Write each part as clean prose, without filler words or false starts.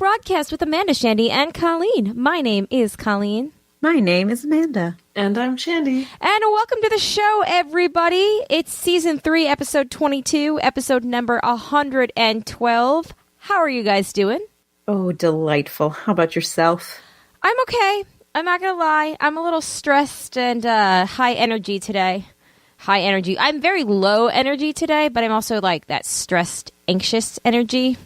broadcast with Amanda, Shandy, and Colleen. My name is Colleen. My name is Amanda. And I'm Shandy. And welcome to the show, everybody. It's Season 3, Episode 22, episode number 112. How are you guys doing? Oh, delightful. How about yourself? I'm okay. I'm not going to lie. I'm a little stressed and high energy today. High energy. I'm very low energy today, but I'm also like that stressed, anxious energy.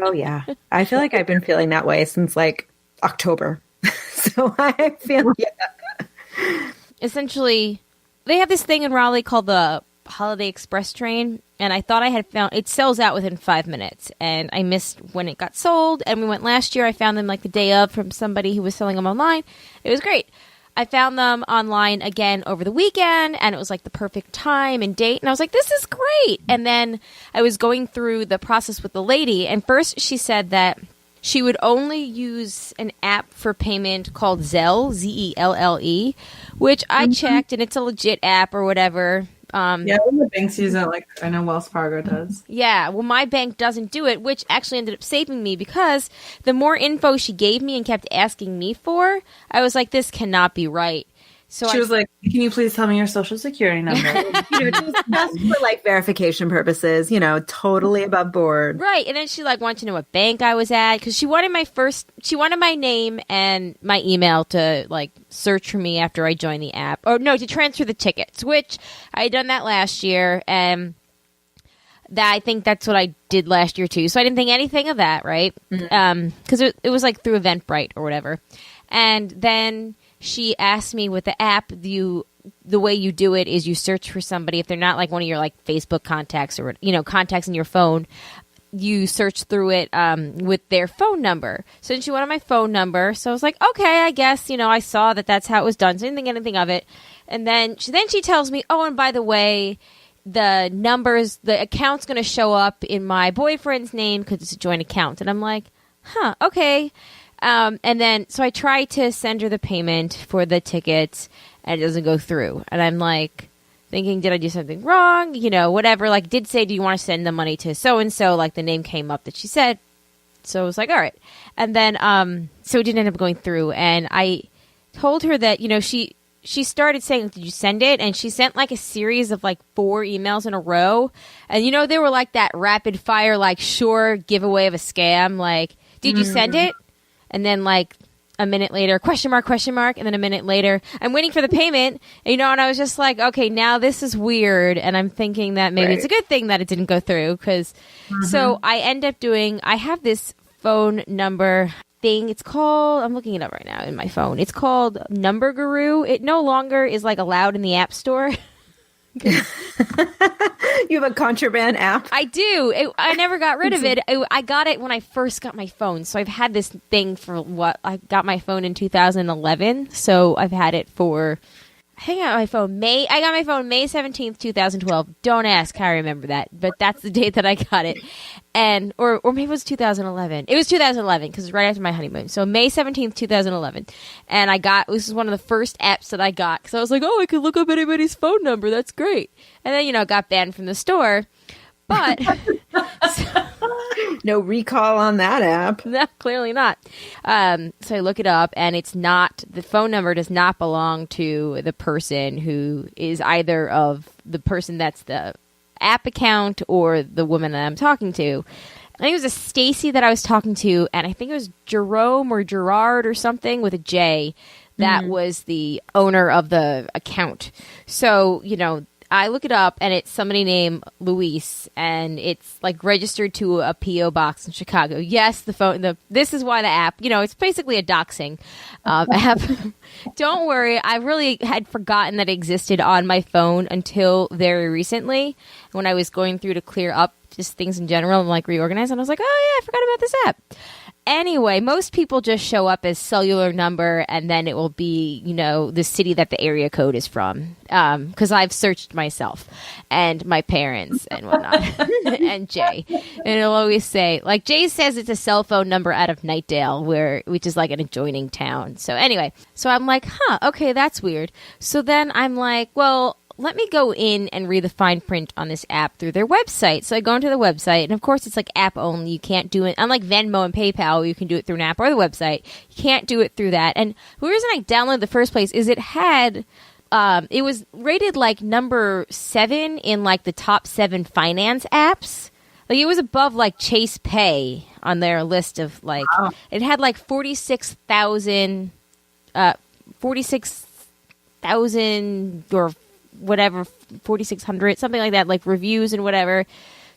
Oh, yeah. I feel like I've been feeling that way since like October. So I feel, yeah. Essentially, they have this thing in Raleigh called the Holiday Express train, and I thought I had found it sells out within 5 minutes, and I missed when it got sold. And we went last year. I found them like the day of from somebody who was selling them online. It was great. I found them online again over the weekend, and it was like the perfect time and date. And I was like, this is great. And then I was going through the process with the lady, and first she said that she would only use an app for payment called Zelle, Zelle, which I checked, and it's a legit app or whatever. Yeah, all the banks use it, like I know Wells Fargo does. Yeah, well, my bank doesn't do it, which actually ended up saving me because the more info she gave me and kept asking me for, I was like, this cannot be right. So she was like, can you please tell me your social security number? Just for like verification purposes, totally above board. Right. And then she like wanted to know what bank I was at because she wanted my name and my email to like search for me after I joined the app. Or no, to transfer the tickets, which I had done that last year. And I think that's what I did last year too. So I didn't think anything of that, right? Because it was like through Eventbrite or whatever. And then she asked me with the app, the way you do it is you search for somebody. If they're not like one of your like Facebook contacts or, contacts in your phone, you search through it with their phone number. So she wanted my phone number. So I was like, okay, I guess, I saw that that's how it was done. So I didn't think anything of it. And then she tells me, oh, and by the way, the account's going to show up in my boyfriend's name because it's a joint account. And I'm like, huh, okay. And then, so I tried to send her the payment for the tickets, and it doesn't go through. And I'm like, thinking, did I do something wrong? Whatever. Like, did say, do you want to send the money to so-and-so? Like, the name came up that she said. So I was like, all right. And then, so it didn't end up going through. And I told her that, she started saying, did you send it? And she sent like a series of like 4 emails in a row. And, they were like that rapid fire, like, sure giveaway of a scam. Like, did you send it? And then, like, a minute later, question mark, and then a minute later, I'm waiting for the payment, and I was just like, okay, now this is weird, and I'm thinking that maybe it's a good thing that it didn't go through, because, so I end up I have this phone number thing, it's called, I'm looking it up right now in my phone, it's called Number Guru. It no longer is, like, allowed in the App Store. You have a contraband app? I do. I never got rid of it. I got it when I first got my phone. So I've had this thing for I got my phone in 2011. So I've had it for, I got my phone May 17th, 2012. Don't ask how I remember that, but that's the date that I got it. And, or maybe it was 2011. It was 2011 because it was right after my honeymoon. So May 17th, 2011. And this is one of the first apps that I got because I was like, oh, I could look up anybody's phone number. That's great. And then, it got banned from the store. But no recall on that app. No, clearly not. So I look it up, and the phone number does not belong to the person who is either of the person that's the app account or the woman that I'm talking to. I think it was a Stacy that I was talking to, and I think it was Jerome or Gerard or something with a J that was the owner of the account. So, I look it up, and it's somebody named Luis, and it's like registered to a P.O. box in Chicago. Yes, this is why the app, it's basically a doxing app. Don't worry, I really had forgotten that it existed on my phone until very recently when I was going through to clear up just things in general and like reorganize, and I was like, oh yeah, I forgot about this app. Anyway, most people just show up as cellular number, and then it will be, the city that the area code is from. Because I've searched myself and my parents and whatnot, and Jay. And it'll always say, like, Jay says it's a cell phone number out of Nightdale, which is like an adjoining town. So anyway, so I'm like, okay, that's weird. So then I'm like, well, let me go in and read the fine print on this app through their website. So I go into the website, and of course it's like app only. You can't do it, unlike Venmo and PayPal, you can do it through an app or the website. You can't do it through that. And the reason I downloaded the first place is it had, it was rated like number 7 in like the top 7 finance apps. Like it was above like Chase Pay on their list of like, it had like 46,000 or whatever, 4,600, something like that, like reviews and whatever.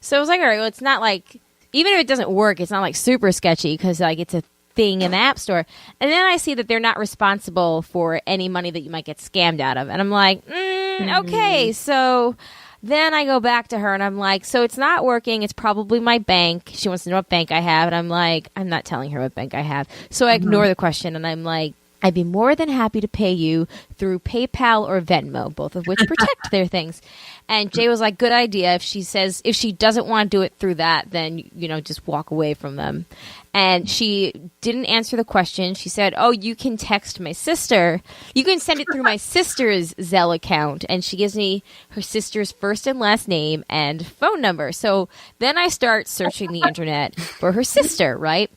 So I was like, all right, well, it's not like, even if it doesn't work, it's not like super sketchy because like it's a thing in the App Store. And then I see that they're not responsible for any money that you might get scammed out of. And I'm like, okay. So then I go back to her and I'm like, so it's not working. It's probably my bank. She wants to know what bank I have. And I'm like, I'm not telling her what bank I have. So I ignore the question and I'm like, I'd be more than happy to pay you through PayPal or Venmo, both of which protect their things. And Jay was like, good idea. If she doesn't want to do it through that, then, just walk away from them. And she didn't answer the question. She said, oh, you can text my sister. You can send it through my sister's Zelle account. And she gives me her sister's first and last name and phone number. So then I start searching the internet for her sister, right?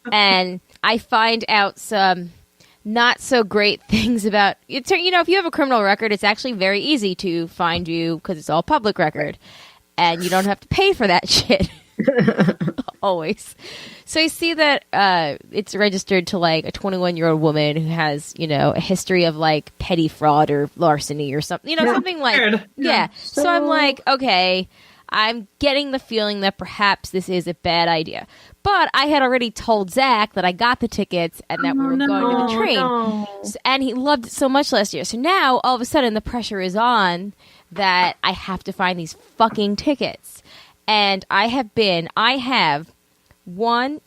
And I find out some not so great things about it. If you have a criminal record, it's actually very easy to find you because it's all public record and you don't have to pay for that shit. Always. So I see that it's registered to like a 21-year-old woman who has, a history of like petty fraud or larceny or something, something like, yeah. So I'm like, okay, I'm getting the feeling that perhaps this is a bad idea. But I had already told Zach that I got the tickets and that we were going to the train. And he loved it so much last year. So now, all of a sudden, the pressure is on that I have to find these fucking tickets. And I have 1,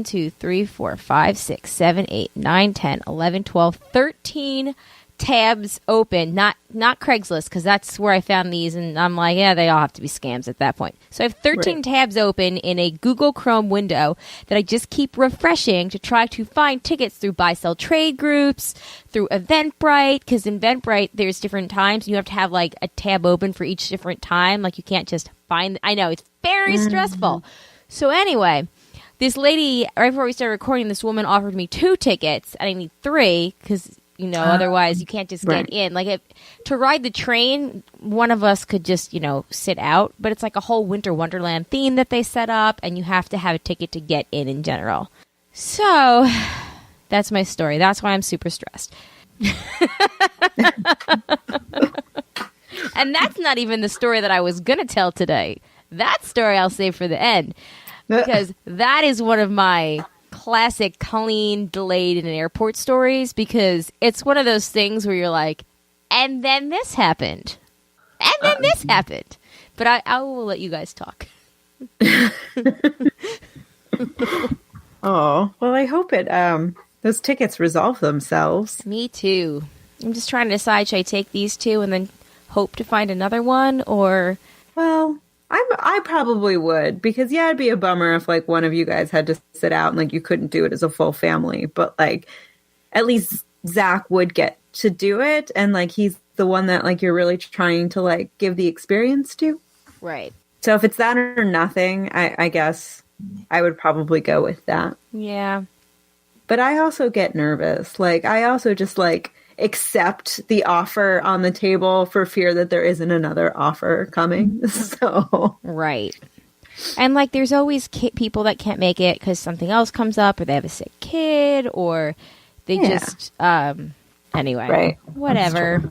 2, 3, 4, 5, 6, 7, 8, 9, 10, 11, 12, 13 tabs open, not Craigslist, because that's where I found these, and I'm like, yeah, they all have to be scams at that point. So I have 13 tabs open in a Google Chrome window that I just keep refreshing to try to find tickets through buy-sell trade groups, through Eventbrite, because in Eventbrite, there's different times. You have to have, like, a tab open for each different time. Like, you can't just find... I know, it's very stressful. So anyway, this lady, right before we started recording, this woman offered me 2 tickets, and I need 3, because... otherwise you can't just get in. Like, to ride the train, one of us could just, sit out. But it's like a whole Winter Wonderland theme that they set up, and you have to have a ticket to get in general. So, that's my story. That's why I'm super stressed. And that's not even the story that I was going to tell today. That story I'll save for the end. Because that is one of my... classic Colleen delayed in an airport stories, because it's one of those things where you're like, and then this happened. And then this happened. But I will let you guys talk. Oh, well, I hope those tickets resolve themselves. Me too. I'm just trying to decide, should I take these 2 and then hope to find another one, or... Well... I probably would, because it'd be a bummer if like one of you guys had to sit out and like you couldn't do it as a full family, but like at least Zach would get to do it, and like he's the one that like you're really trying to like give the experience to. Right. So if it's that or nothing, I guess I would probably go with that. Yeah. But I also get nervous. Like I also just like accept the offer on the table for fear that there isn't another offer coming. So right. And like there's always people that can't make it because something else comes up, or they have a sick kid, or they just anyway, whatever.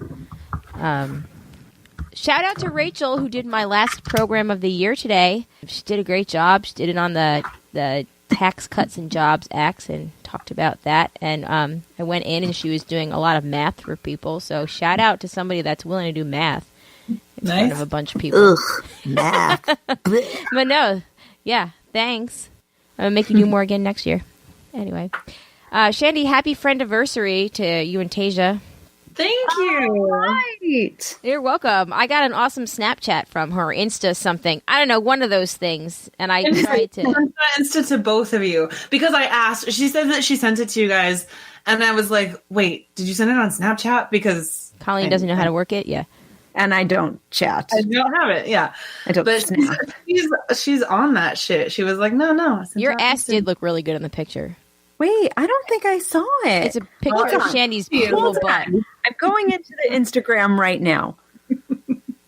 Shout out to Rachel, who did my last program of the year today. She did a great job. She did it on the Tax Cuts and Jobs Acts and talked about that. And I went in and she was doing a lot of math for people. So shout out to somebody that's willing to do math in front of a bunch of people. Ugh, math. But no, yeah, thanks. I'm going to make you do more again next year. Anyway. Shandy, happy friend-iversary to you and Tasia. Thank you. Right. You're welcome. I got an awesome Snapchat from her, Insta something. I don't know, one of those things. And I tried to... Insta to both of you. Because I asked, she said that she sent it to you guys. And I was like, wait, did you send it on Snapchat? Because... Colleen doesn't know how to work it? Yeah. And I don't chat. I don't have it. Yeah. I don't But snap. she's on that shit. She was like, no. I sent Your out ass Instant- did look really good in the picture. Wait, I don't think I saw it. It's a picture Hold of on. Shandy's Hold little Hold butt. on. I'm going into the Instagram right now.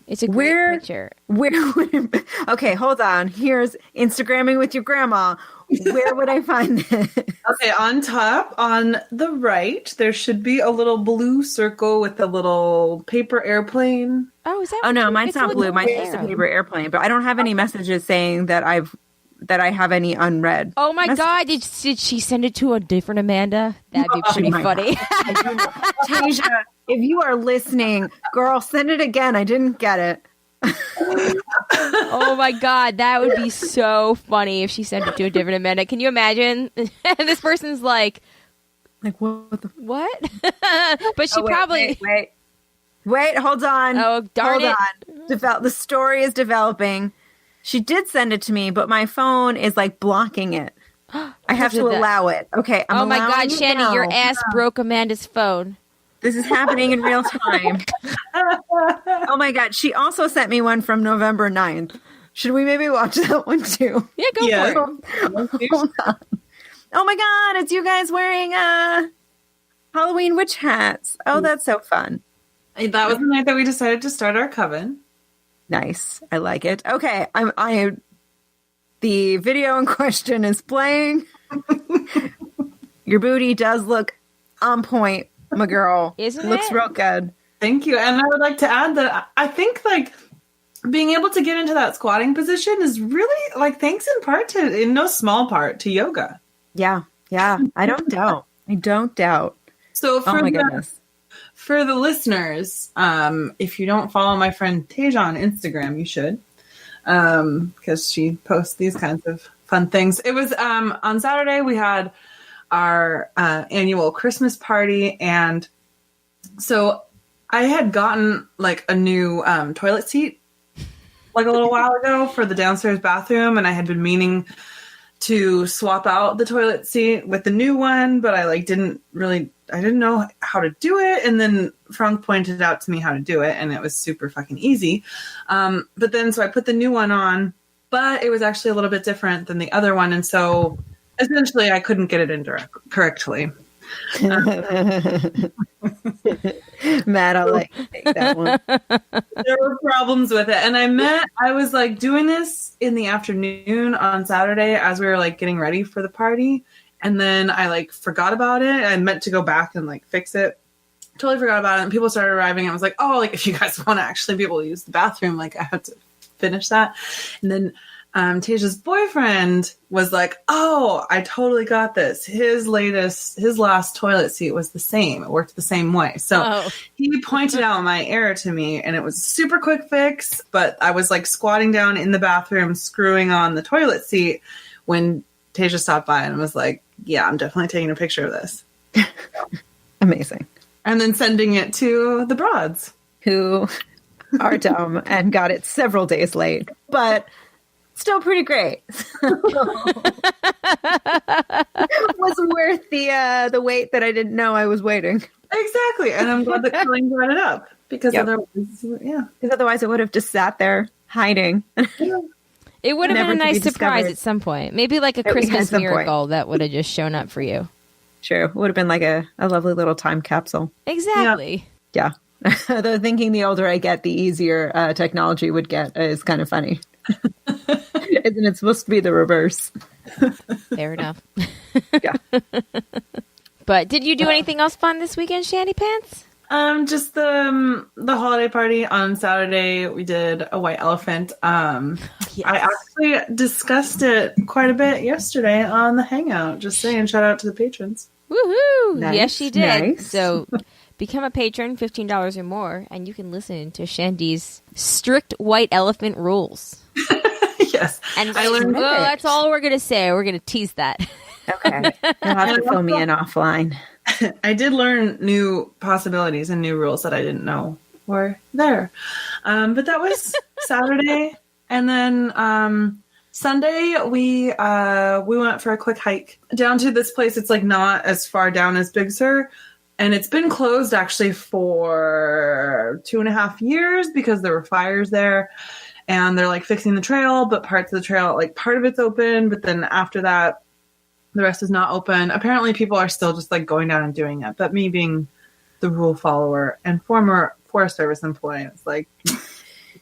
It's a great Where- picture. Where would it, okay, hold on. Here's Instagramming with your grandma. Where would I find this? Okay, on top, on the right, there should be a little blue circle with a little paper airplane. Oh, is that? Oh no, what mine's it's not a blue. little Mine's just a arrow. paper airplane. But I don't have any messages saying that I have any unread. Oh my messages. God! Did she send it to a different Amanda? That'd be pretty my funny. Tasia, if you are listening, girl, send it again. I didn't get it. Oh my God, that would be so funny if she sent it to a different Amanda. Can you imagine? And this person's like, Like what the? "What?" But she Oh, wait, probably. wait, hold on. Oh, darn hold it. on. The story is developing. She did send it to me, but my phone is like blocking it. I have Because to of that. allow it. Okay. I'm Oh my allowing God, it Shandy, now. your ass broke Amanda's phone. This is happening in real time. Oh my God. She also sent me one from November 9th. Should we maybe watch that one too? Yeah, go Yeah. for it. Hold on. Oh my God. It's you guys wearing Halloween witch hats. Oh, that's so fun. That was the night that we decided to start our coven. Nice. I like it. Okay. The video in question is playing. Your booty does look on point, my girl. Isn't Looks it? real good. Thank you. And I would like to add that I think like being able to get into that squatting position is really like thanks in part to, in no small part, to yoga. Yeah. Yeah. I don't doubt. I don't doubt. So Oh my the, goodness. for the listeners, if you don't follow my friend Tasia on Instagram, you should, because she posts these kinds of fun things. It was on Saturday we had our annual Christmas party, and so I had gotten like a new toilet seat like a little while ago for the downstairs bathroom, and I had been meaning to swap out the toilet seat with the new one, but I didn't know how to do it. And then Frank pointed out to me how to do it, and it was super fucking easy. But then, so I put the new one on, but it was actually a little bit different than the other one. And so essentially I couldn't get it in correctly. Matt, I'll let you take that one. There were problems with it. And I was like doing this in the afternoon on Saturday as we were like getting ready for the party. And then I like forgot about it. I meant to go back and like fix it. Totally forgot about it. And people started arriving. I was like, oh, like if you guys want to actually be able to use the bathroom, like I have to finish that. And then Tasia's boyfriend was like, oh, I totally got this. His last toilet seat was the same. It worked the same way. So he pointed out my error to me, and it was a super quick fix, but I was like squatting down in the bathroom, screwing on the toilet seat when Tasia stopped by and was like, yeah, I'm definitely taking a picture of this. Amazing. And then sending it to the broads. Who are dumb and got it several days late, but still pretty great. Was worth the wait that I didn't know I was waiting. Exactly. And I'm glad that Colleen brought it up because otherwise, yeah. Because otherwise I would have just sat there hiding. It would have Never been a to be nice surprise discovered. at some point. Maybe like a At Christmas some point. miracle that would have just shown up for you. Sure. It would have been like a lovely little time capsule. Exactly. Yeah. Though thinking the older I get, the easier technology would get is kind of funny. Isn't it supposed to be the reverse? Fair enough. Yeah. But did you do anything else fun this weekend, Shandy Pants? Just the holiday party on Saturday. We did a white elephant. Yes. I actually discussed it quite a bit yesterday on the Hangout. Just saying, shout out to the patrons. Woohoo! Nice, Yes, she did. nice. So become a patron, $15 or more, and you can listen to Shandy's strict white elephant rules. Yes. And I learned well, that's all we're going to say. We're going to tease that. Okay. You'll have to fill me in offline. I did learn new possibilities and new rules that I didn't know were there. But that was Saturday. And then Sunday we went for a quick hike down to this place. It's like not as far down as Big Sur. And it's been closed actually for 2.5 years because there were fires there. And they're like fixing the trail, but parts of the trail, like part of it's open, but then after that, the rest is not open. Apparently people are still just like going down and doing it. But me being the rule follower and former Forest Service employee, it's like,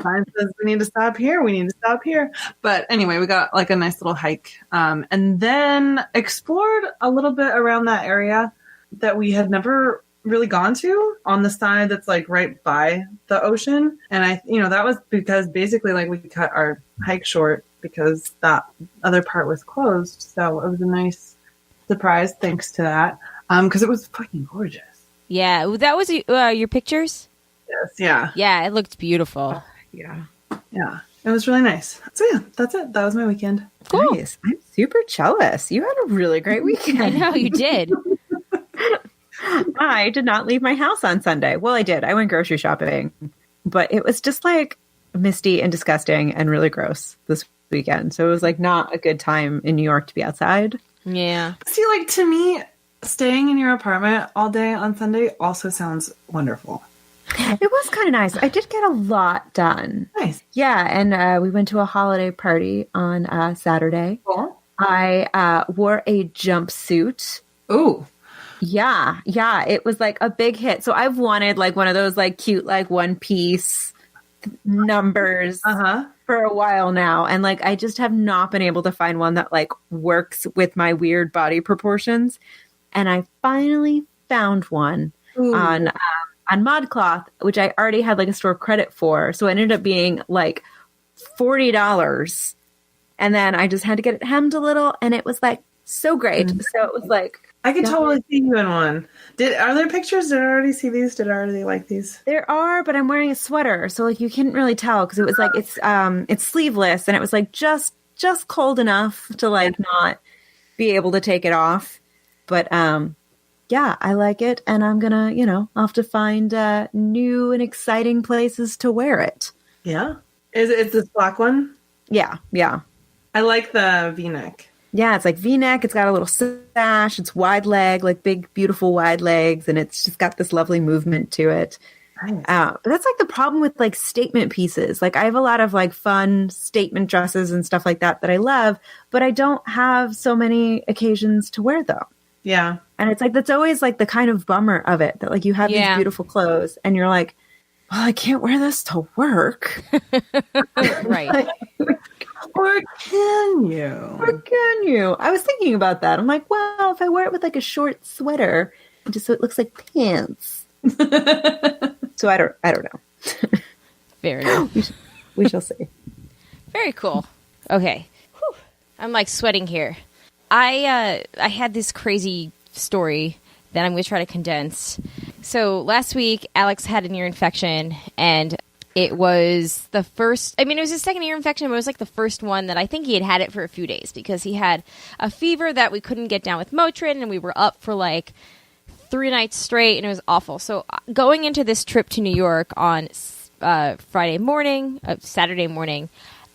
sign says we need to stop here. We need to stop here. But anyway, we got like a nice little hike. And then explored a little bit around that area that we had never really gone to on the side that's like right by the ocean. And that was because basically like we cut our hike short because that other part was closed. So it was a nice surprise thanks to that. Because it was fucking gorgeous. Yeah, that was your pictures? Yes, yeah. Yeah, it looked beautiful. Yeah. Yeah. It was really nice. So yeah, that's it. That was my weekend. Cool. Nice. I'm super jealous. You had a really great weekend. I know, you did. I did not leave my house on Sunday. Well, I did. I went grocery shopping, but it was just like misty and disgusting and really gross this weekend. So it was like not a good time in New York to be outside. Yeah. See, like to me, staying in your apartment all day on Sunday also sounds wonderful. It was kind of nice. I did get a lot done. Nice. Yeah, and we went to a holiday party on Saturday. Cool. I wore a jumpsuit. Ooh. Yeah, it was like a big hit. So I've wanted like one of those like cute like one piece numbers for a while now, and like I just have not been able to find one that like works with my weird body proportions. And I finally found one on ModCloth, which I already had like a store credit for. So it ended up being like $40, and then I just had to get it hemmed a little, and it was like so great. So it was like. I could totally see you in one. Are there pictures? Did I already see these? Did I already like these? There are, but I'm wearing a sweater, so like you couldn't really tell because it was like it's sleeveless, and it was like just cold enough to like not be able to take it off. But yeah, I like it, and I'm gonna I'll have to find new and exciting places to wear it. Yeah, is this black one? Yeah. I like the V-neck. Yeah, it's like V-neck. It's got a little sash. It's wide leg, like big, beautiful wide legs, and it's just got this lovely movement to it. Nice. But that's like the problem with like statement pieces. Like I have a lot of like fun statement dresses and stuff like that I love, but I don't have so many occasions to wear them. Yeah. And it's like, that's always like the kind of bummer of it, that like you have these beautiful clothes and you're like, well, I can't wear this to work. Right. Or can you? I was thinking about that. I'm like, well, if I wear it with like a short sweater, just so it looks like pants. So I don't know. Fair enough. We shall see. Very cool. Okay. Whew. I'm like sweating here. I had this crazy story that I'm going to try to condense. So last week, Alex had an ear infection, and it was the first, it was his second ear infection, but it was like the first one that I think he had it for a few days because he had a fever that we couldn't get down with Motrin, and we were up for like 3 nights straight, and it was awful. So going into this trip to New York on Saturday morning,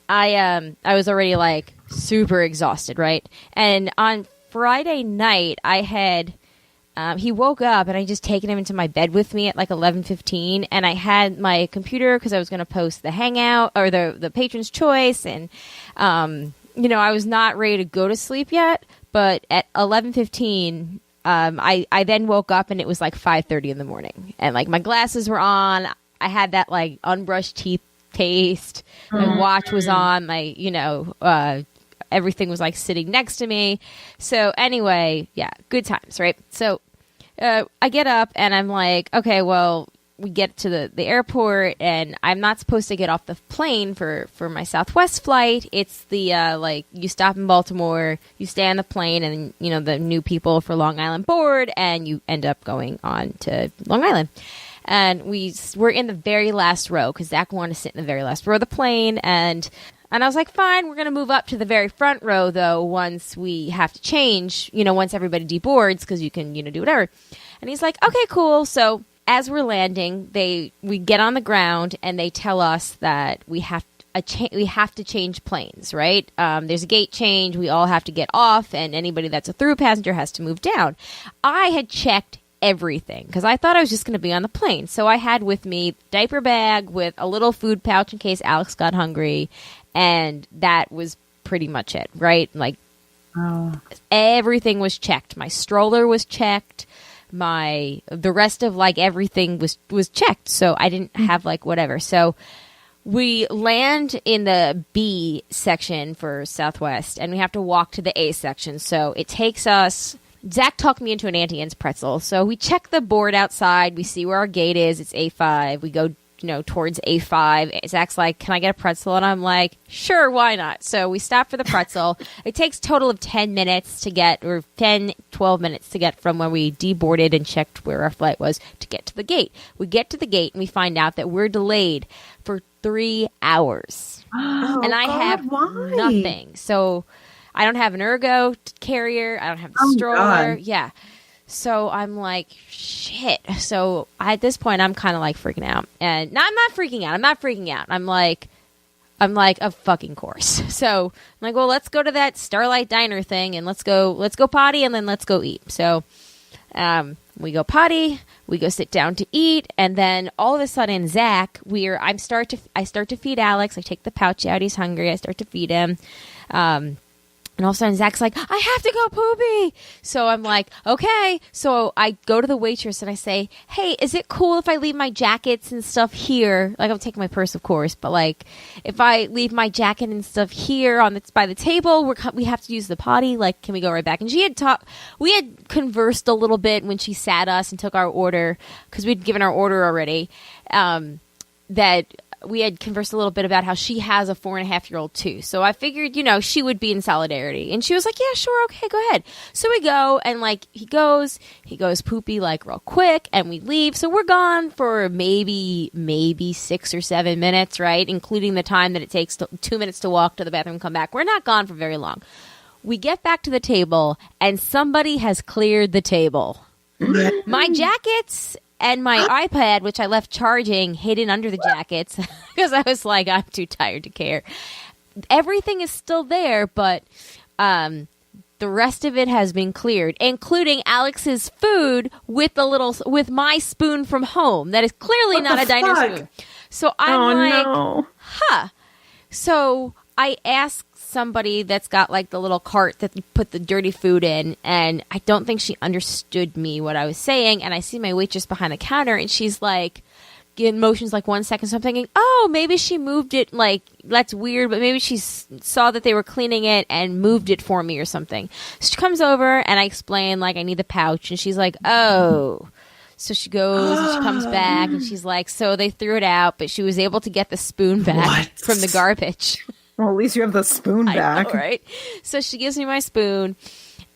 I was already like super exhausted, right? And on Friday night, I had he woke up, and I just taken him into my bed with me at like 11:15, and I had my computer because I was going to post the Hangout or the Patron's Choice, and I was not ready to go to sleep yet. But at 11:15, I then woke up, and it was like 5:30 in the morning, and like my glasses were on. I had that like unbrushed teeth taste. My watch was on. My everything was like sitting next to me. So anyway, yeah, good times, right? So I get up and I'm like, okay, well, we get to the airport, and I'm not supposed to get off the plane for my Southwest flight. It's the you stop in Baltimore, you stay on the plane, and the new people for Long Island board, and you end up going on to Long Island. And we're in the very last row because Zach wanted to sit in the very last row of the plane, and I was like, fine, we're going to move up to the very front row, though, once we have to change, once everybody deboards, because you can, do whatever. And he's like, okay, cool. So as we're landing, we get on the ground, and they tell us that we have to change planes, right? There's a gate change. We all have to get off, and anybody that's a through passenger has to move down. I had checked everything because I thought I was just going to be on the plane. So I had with me diaper bag with a little food pouch in case Alex got hungry, and that was pretty much it, right? Like everything was checked. My stroller was checked. The rest of like everything was checked. So I didn't have like whatever. So we land in the B section for Southwest, and we have to walk to the A section. So it takes us. Zach talked me into an Auntie Anne's pretzel. So we check the board outside. We see where our gate is. It's A5. We go, towards A5. Zach's like, can I get a pretzel? And I'm like, sure, why not? So we stop for the pretzel. It takes total of 10 minutes to get, or 10, 12 minutes to get from when we deboarded and checked where our flight was to get to the gate. We get to the gate and we find out that we're delayed for 3 hours. And I have nothing. So I don't have an ergo carrier. I don't have the stroller. God. Yeah. So I'm like, shit. So at this point, I'm kind of like freaking out. And no, I'm not freaking out. I'm like, of fucking course. So I'm like, well, let's go to that Starlight Diner thing and let's go potty and then let's go eat. So we go potty, we go sit down to eat, and then all of a sudden, Zach, I start to feed Alex. I take the pouch out. He's hungry. I start to feed him. And all of a sudden, Zach's like, I have to go poopy. So I'm like, okay. So I go to the waitress and I say, hey, is it cool if I leave my jackets and stuff here? Like, I'm taking my purse, of course. But, like, if I leave my jacket and stuff here by the table, we have to use the potty. Like, can we go right back? And we had conversed a little bit when she sat us and took our order, because we'd given our order already, that we had conversed a little bit about how she has a 4.5-year-old too. So I figured, she would be in solidarity. And she was like, yeah, sure. Okay, go ahead. So we go, and like, he goes poopy like real quick, and we leave. So we're gone for maybe 6 or 7 minutes, right? Including the time that it takes 2 minutes to walk to the bathroom and come back. We're not gone for very long. We get back to the table, and somebody has cleared the table. My jackets and my iPad, which I left charging, hidden under the jackets because I was like, I'm too tired to care. Everything is still there, but the rest of it has been cleared, including Alex's food with my spoon from home. That is clearly not a diner spoon. So I'm huh. So I asked somebody that's got like the little cart that you put the dirty food in, and I don't think she understood me what I was saying, and I see my waitress behind the counter, and she's like in motions like 1 second, so I'm thinking, oh, maybe she moved it, like that's weird, but maybe she saw that they were cleaning it and moved it for me or something. So she comes over and I explain like I need the pouch, and she's like, oh. So she goes and she comes back and she's like, so they threw it out, but she was able to get the spoon back from the garbage. Well, at least you have the spoon back. I know, right? So she gives me my spoon,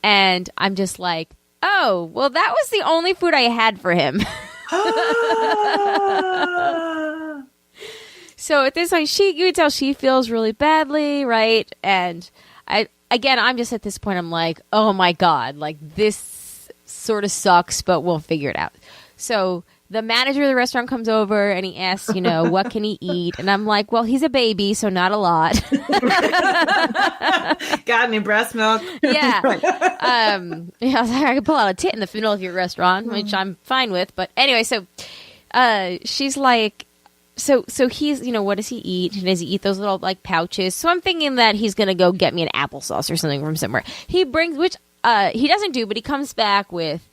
and I'm just like, oh, well, that was the only food I had for him. So at this point, you can tell she feels really badly, right? And I'm just at this point, I'm like, oh my God, like this sort of sucks, but we'll figure it out. So the manager of the restaurant comes over and he asks, what can he eat? And I'm like, well, he's a baby, so not a lot. Got any breast milk? Yeah. I was like, I could pull out a tit in the middle of your restaurant, which I'm fine with. But anyway, so she's like, so he's, what does he eat? Does he eat those little like pouches? So I'm thinking that he's going to go get me an applesauce or something from somewhere. He brings, which he doesn't do, but he comes back with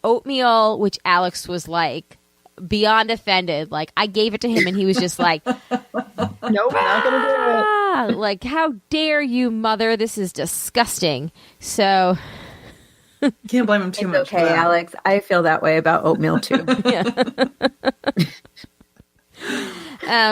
oatmeal, which Alex was like beyond offended. Like I gave it to him and he was just like, nope, not gonna do it. Like, how dare you, mother? This is disgusting. So can't blame him too much. Okay, Alex, I feel that way about oatmeal too. Yeah.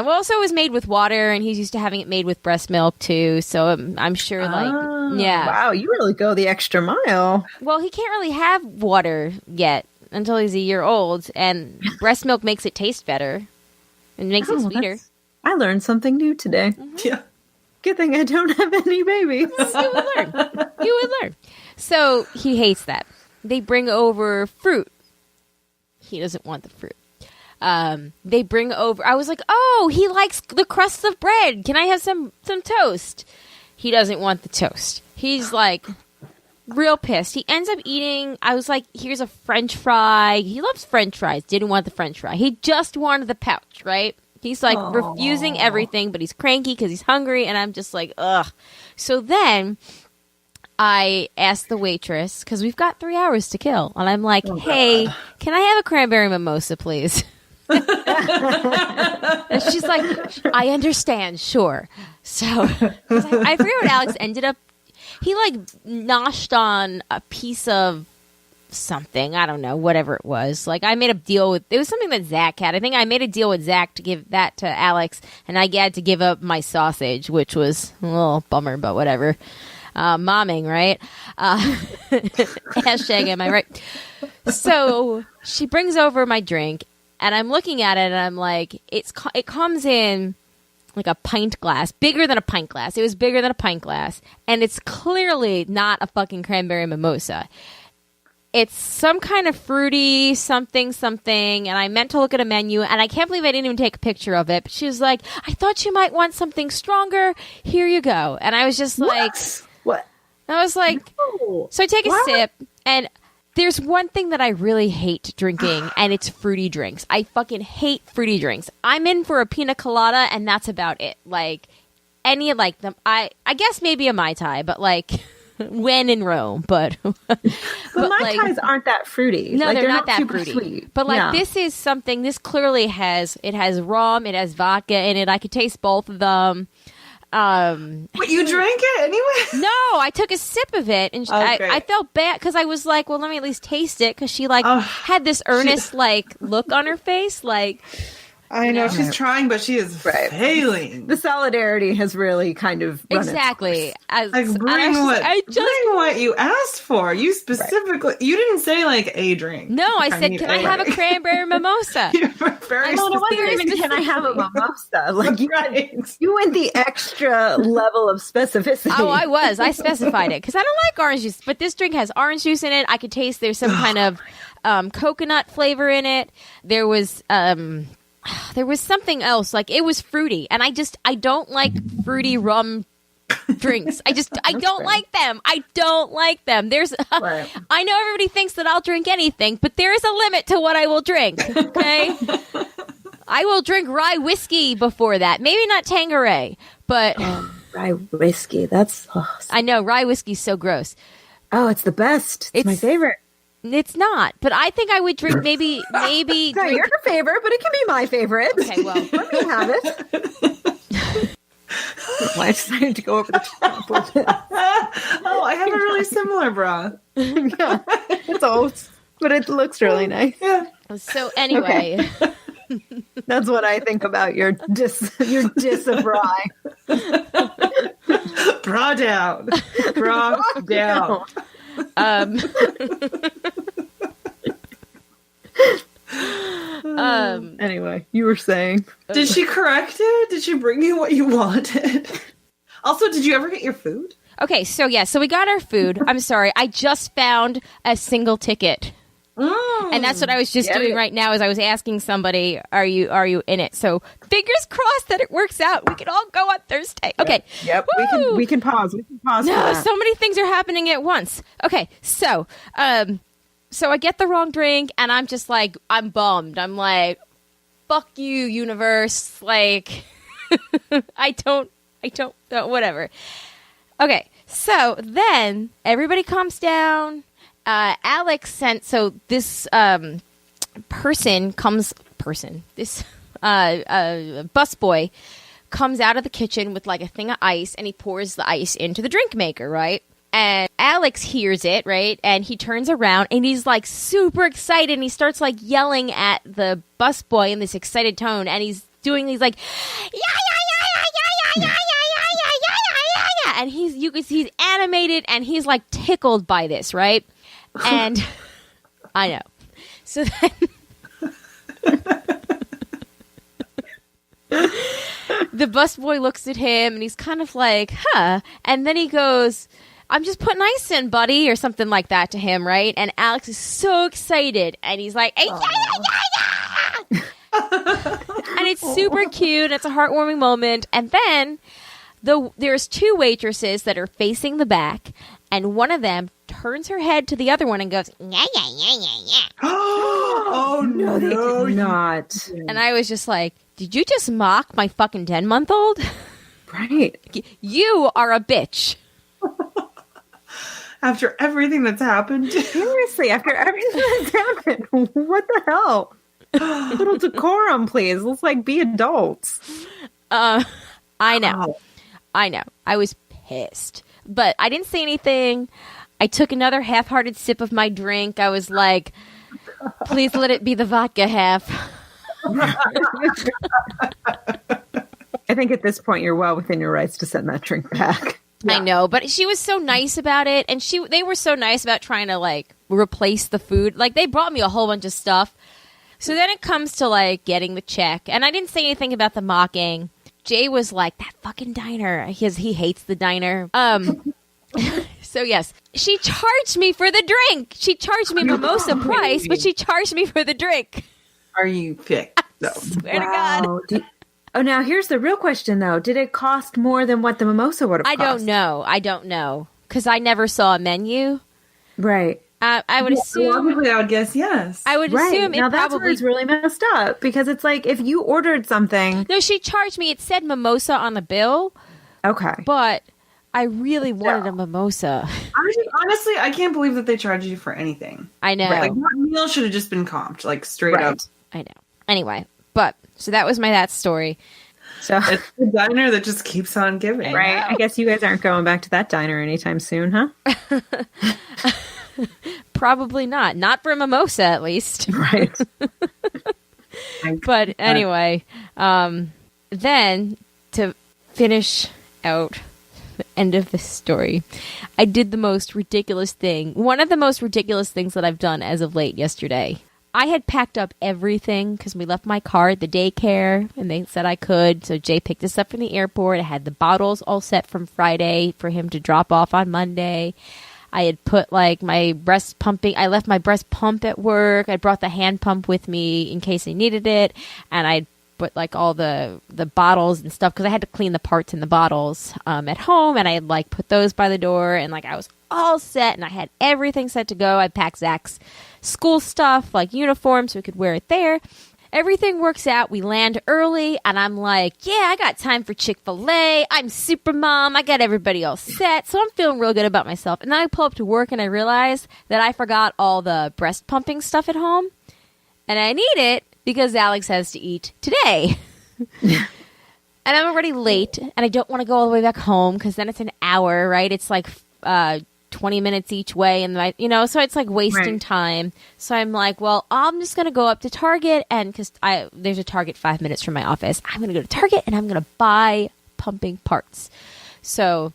Well, so it was made with water, and he's used to having it made with breast milk too. So I'm sure, yeah. Wow, you really go the extra mile. Well, he can't really have water yet until he's a year old, and breast milk makes it taste better and makes it sweeter. I learned something new today. Mm-hmm. Yeah. Good thing I don't have any babies. You would learn. So he hates that. They bring over fruit. He doesn't want the fruit. They bring over, I was like, oh, he likes the crusts of bread. Can I have some toast? He doesn't want the toast. He's like, real pissed. He ends up eating, I was like, here's a French fry. He loves French fries. Didn't want the French fry. He just wanted the pouch, right? He's like refusing everything, but he's cranky because he's hungry. And I'm just like, ugh. So then I asked the waitress, because we've got 3 hours to kill. And I'm like, hey, can I have a cranberry mimosa, please? And she's like, I understand, sure. So I forget what Alex ended up. He like noshed on a piece of something. I don't know, whatever it was. Like I made a deal with, it was something that Zach had. I think I made a deal with Zach to give that to Alex, and I had to give up my sausage, which was a little bummer, but whatever. Momming, right? Hashtag am I right? So she brings over my drink, and I'm looking at it, and I'm like, it comes in like a pint glass, bigger than a pint glass. It was bigger than a pint glass, and it's clearly not a fucking cranberry mimosa. It's some kind of fruity something, and I meant to look at a menu, and I can't believe I didn't even take a picture of it. But she was like, I thought you might want something stronger. Here you go. And I was just like... What? I was like... No. So I take a sip, and there's one thing that I really hate drinking, and it's fruity drinks. I fucking hate fruity drinks. I'm in for a pina colada, and that's about it. Like, any like them... I guess maybe a Mai Tai, but like... when in Rome, but Mai Tais aren't that fruity. No, like, they're not that super fruity. Sweet. But like Yeah. this is something. This clearly has rum. It has vodka in it. I could taste both of them. But you drank it anyway? No, I took a sip of it, and Okay. I felt bad because I was like, well, let me at least taste it, because she like had this earnest like look on her face, like. I know she's trying, but she is failing. The solidarity has really kind of run Exactly. Bring what you asked for. You specifically, you didn't say like a drink. No, I said, can I have a cranberry mimosa? You were very specific. Can I have a mimosa? Like you went the extra level of specificity. Oh, I was. I specified it because I don't like orange juice, but this drink has orange juice in it. I could taste there's some kind of coconut flavor in it. There was something else, like it was fruity, and I don't like fruity rum drinks. I don't like them. I don't like them. There's I know everybody thinks that I'll drink anything, but there is a limit to what I will drink. Okay. I will drink rye whiskey before that. Maybe not Tanqueray, but rye whiskey. That's I know rye whiskey's so gross. Oh, it's the best. It's my favorite. It's not, but I think I would drink maybe. It's not your favorite, but it can be my favorite. Okay, well, let me have it. I decided to go over the top with it. Oh, I have a really similar bra. Yeah, it's old, but it looks really nice. Yeah. So anyway, that's what I think about your diss of rye. Bra down, bra down. Anyway, you were saying. Did she correct it? Did she bring you what you wanted? Also, did you ever get your food? Okay, so we got our food. I'm sorry, I just found a single ticket. And that's what I was just doing right now, is I was asking somebody, are you in it? So fingers crossed that it works out. We can all go on Thursday. Okay. Yep. We can pause. We can pause. No, so many things are happening at once. Okay. So I get the wrong drink, and I'm just like, I'm bummed. I'm like, fuck you, universe. Like, I don't whatever. Okay. So then everybody calms down. Alex sent, so this this busboy comes out of the kitchen with like a thing of ice, and he pours the ice into the drink maker, right? And Alex hears it, right? And he turns around, and he's like super excited, and he starts like yelling at the busboy in this excited tone, and he's like, yeah, and he's animated, and he's like tickled by this, right? And I know. So then the busboy looks at him, and he's kind of like, huh? And then he goes, I'm just putting ice in, buddy, or something like that to him, right? And Alex is so excited, and he's like, hey, yeah. And it's super cute. It's a heartwarming moment. And then there's two waitresses that are facing the back, and one of them turns her head to the other one and goes, yeah, yeah, yeah, yeah, yeah. Oh, no, they did not. And I was just like, did you just mock my fucking 10-month-old? Right. You are a bitch. After everything that's happened. Seriously, after everything that's happened, what the hell? A little decorum, please. Let's like be adults. I know. Oh. I know. I was pissed. But I didn't say anything. I took another half-hearted sip of my drink. I was like, please let it be the vodka half. I think at this point you're well within your rights to send that drink back. Yeah. I know, but she was so nice about it, and they were so nice about trying to, like, replace the food. Like, they brought me a whole bunch of stuff. So then it comes to, like, getting the check, and I didn't say anything about the mocking. Jay was like, that fucking diner. He hates the diner. So, yes, she charged me for the drink. She charged me mimosa price, but she charged me for the drink. Are you picked? No. Swear to God. Oh, now here's the real question, though. Did it cost more than what the mimosa would have cost? I don't know. Because I never saw a menu. Right. I would assume... Logically, I would guess yes. I would assume now it that's probably... where it's really messed up. Because it's like, if you ordered something... No, she charged me. It said mimosa on the bill. Okay. But I really wanted a mimosa. Honestly, I can't believe that they charge you for anything. I know. Like, that meal should have just been comped, like, straight up. I know. Anyway, so that was that story. So it's the diner that just keeps on giving. Right. I guess you guys aren't going back to that diner anytime soon, huh? Probably not. Not for a mimosa, at least. Right. But anyway, then to finish out the end of this story, I did the most ridiculous thing. One of the most ridiculous things that I've done as of late yesterday. I had packed up everything because we left my car at the daycare and they said I could. So Jay picked us up from the airport. I had the bottles all set from Friday for him to drop off on Monday. I had put like my breast pumping. I left my breast pump at work. I brought the hand pump with me in case I needed it. And I put like all the bottles and stuff because I had to clean the parts in the bottles at home. And I had like put those by the door and like I was all set and I had everything set to go. I packed Zach's school stuff, like uniform, so we could wear it there. Everything works out. We land early, and I'm like, yeah, I got time for Chick-fil-A. I'm super mom. I got everybody all set, so I'm feeling real good about myself. And then I pull up to work, and I realize that I forgot all the breast pumping stuff at home, and I need it because Alex has to eat today. And I'm already late, and I don't want to go all the way back home because then it's an hour, right? It's like 20 minutes each way, and so it's like wasting time. So I'm like, well, I'm just gonna go up to Target, and because there's a Target 5 minutes from my office, I'm gonna go to Target and I'm gonna buy pumping parts. So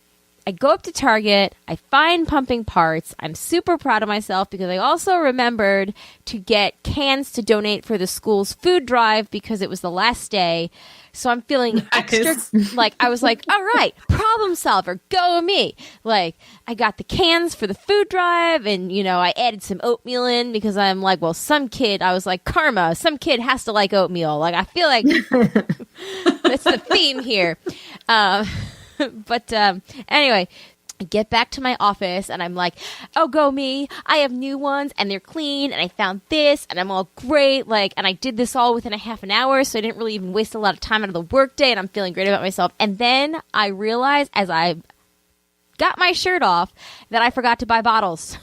I go up to Target, I find pumping parts. I'm super proud of myself because I also remembered to get cans to donate for the school's food drive because it was the last day. So I'm feeling extra, like, I was like, all right, problem solver, go me. Like, I got the cans for the food drive and, I added some oatmeal in because I'm like, well, I was like, karma, some kid has to like oatmeal. Like, I feel like that's the theme here. But anyway, I get back to my office and I'm like, oh, go me. I have new ones and they're clean and I found this and I'm all great. Like, and I did this all within a half an hour. So I didn't really even waste a lot of time out of the workday and I'm feeling great about myself. And then I realized as I got my shirt off that I forgot to buy bottles.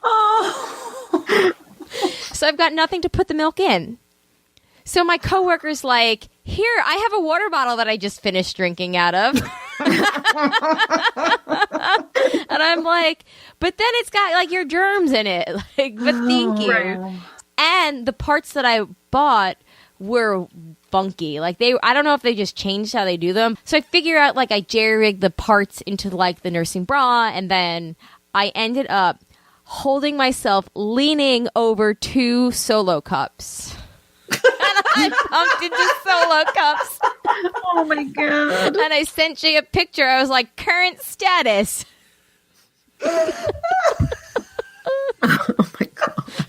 Oh. So I've got nothing to put the milk in. So my coworker's like, here, I have a water bottle that I just finished drinking out of. And I'm like, but then it's got like your germs in it. Like, but thank you. Right. And the parts that I bought were funky. Like I don't know if they just changed how they do them. So I figure out like I jerry-rigged the parts into like the nursing bra, and then I ended up holding myself leaning over 2 Solo cups. I pumped into Solo cups. Oh my God. And I sent Jay a picture. I was like, current status. Oh my God.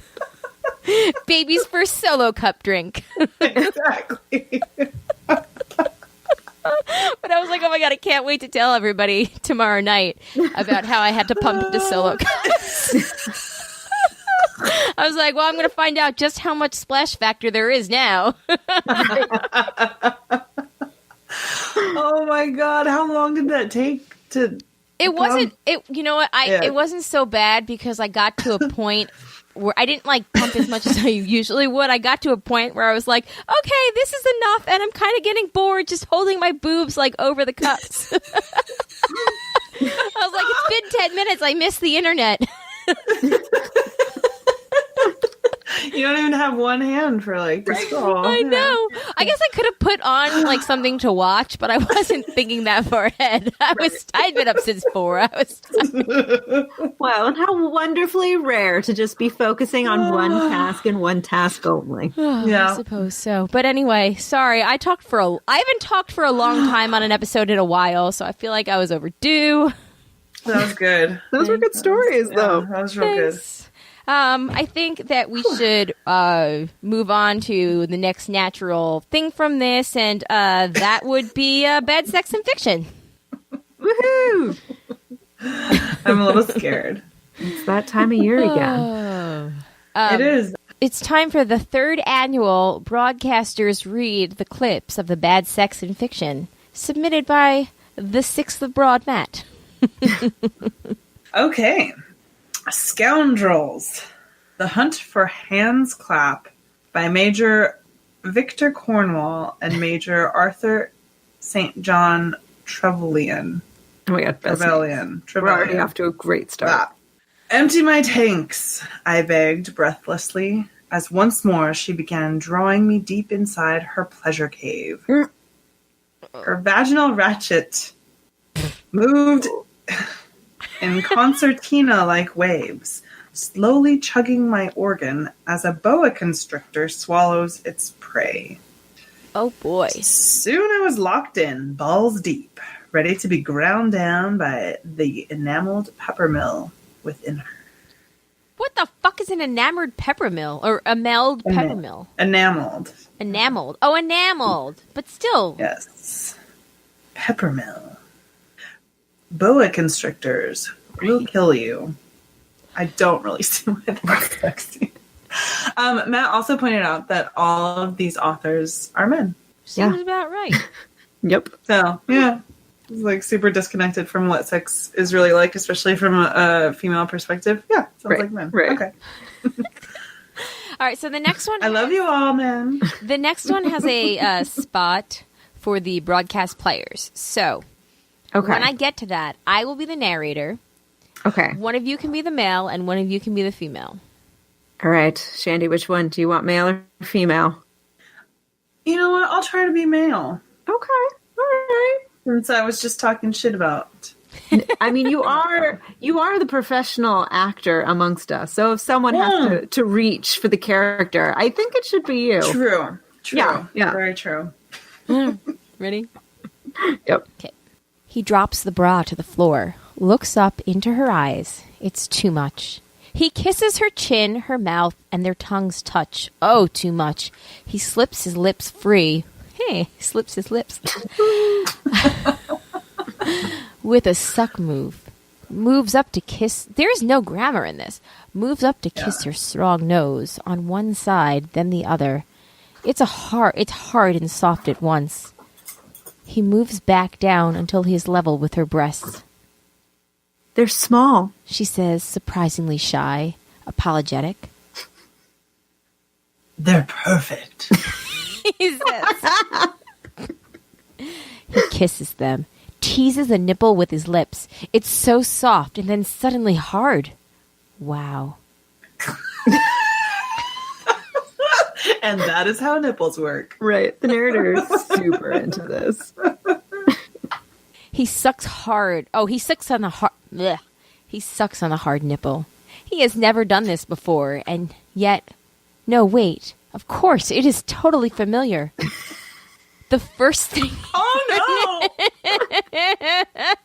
Baby's first Solo cup drink. Exactly. But I I was like, oh my God, I can't wait to tell everybody tomorrow night about how I had to pump into solo cups. I was like, well, I'm going to find out just how much splash factor there is now. Oh my God. How long did that take to... It wasn't, you know what? It wasn't so bad because I got to a point where I didn't like pump as much as I usually would. I got to a point where I was like, okay, this is enough. And I'm kind of getting bored just holding my boobs like over the cups. I was like, it's been 10 minutes. I missed the internet. You don't even have one hand for like the scroll. I know. I guess I could have put on like something to watch, but I wasn't thinking that far ahead. I'd been up since 4. Wow, and how wonderfully rare to just be focusing on one task and one task only. I suppose so. But anyway, sorry. I haven't talked for a long time on an episode in a while, so I feel like I was overdue. That was good. Those were good stories, though. That was real good. I think that we should move on to the next natural thing from this, and that would be bad sex and fiction. Woohoo! I'm a little scared. It's that time of year again. It is. It's time for the 3rd annual Broadcasters Read the Clips of the Bad Sex and Fiction, submitted by the 6th of Broad Matt. Okay. Scoundrels. The Hunt for Hands Clap by Major Victor Cornwall and Major Arthur St. John Trevelyan. Oh my God, best Trevelyan. We're already off to a great start. Ah. Empty my tanks, I begged breathlessly, as once more she began drawing me deep inside her pleasure cave. Her vaginal ratchet moved in concertina-like waves, slowly chugging my organ as a boa constrictor swallows its prey. Oh boy. Soon I was locked in, balls deep, ready to be ground down by the enameled peppermill within her. What the fuck is an enamored peppermill? Or enameled peppermill? Enameled. Enameled. Oh, enameled. But still. Yes. Peppermill. Boa constrictors will kill you. I don't really see why that's sexy. Matt also pointed out that all of these authors are men. Seems about right. Yep. So, yeah. It's like super disconnected from what sex is really like, especially from a female perspective. Yeah, sounds like men. Right. Okay. All right, so the next one... I love you all, man. The next one has a spot for the broadcast players. So, when I get to that, I will be the narrator. Okay. One of you can be the male, and one of you can be the female. All right. Shandy, which one? Do you want male or female? You know what? I'll try to be male. Okay. All right. Since I was just talking shit about... I mean, you are the professional actor amongst us. So if someone has to reach for the character, I think it should be you. True. Yeah. Very true. Ready? Yep. Okay. He drops the bra to the floor, looks up into her eyes. It's too much. He kisses her chin, her mouth, and their tongues touch. Oh, too much. He slips his lips free. Hey, slips his lips. With a suck move. Moves up to kiss. There is no grammar in this. Moves up to kiss her strong nose on one side, then the other. It's hard and soft at once. He moves back down until he is level with her breasts. They're small, She says, surprisingly shy, apologetic. They're perfect. He says. He kisses them, teases a nipple with his lips. It's so soft and then suddenly hard. Wow. And that is how nipples work. right? The narrator is super into this. He sucks hard. Oh, he sucks on the hard. Blech. He sucks on the hard nipple. He has never done this before, and yet, no, wait. Of course, it is totally familiar. The first thing. Oh no!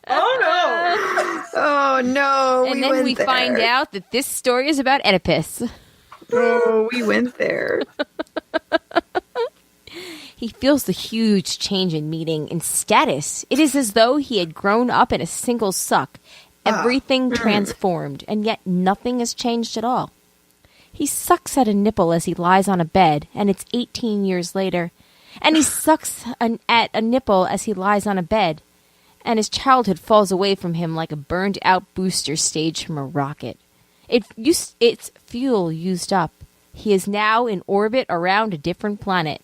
Oh no! Oh no! And then we find out that this story is about Oedipus. Oh, we went there. He feels the huge change in meaning in status. It is as though he had grown up in a single suck. Everything transformed, and yet nothing has changed at all. He sucks at a nipple as he lies on a bed, and it's 18 years later. And he sucks at a nipple as he lies on a bed, and his childhood falls away from him like a burned-out booster stage from a rocket. Its fuel used up. He is now in orbit around a different planet.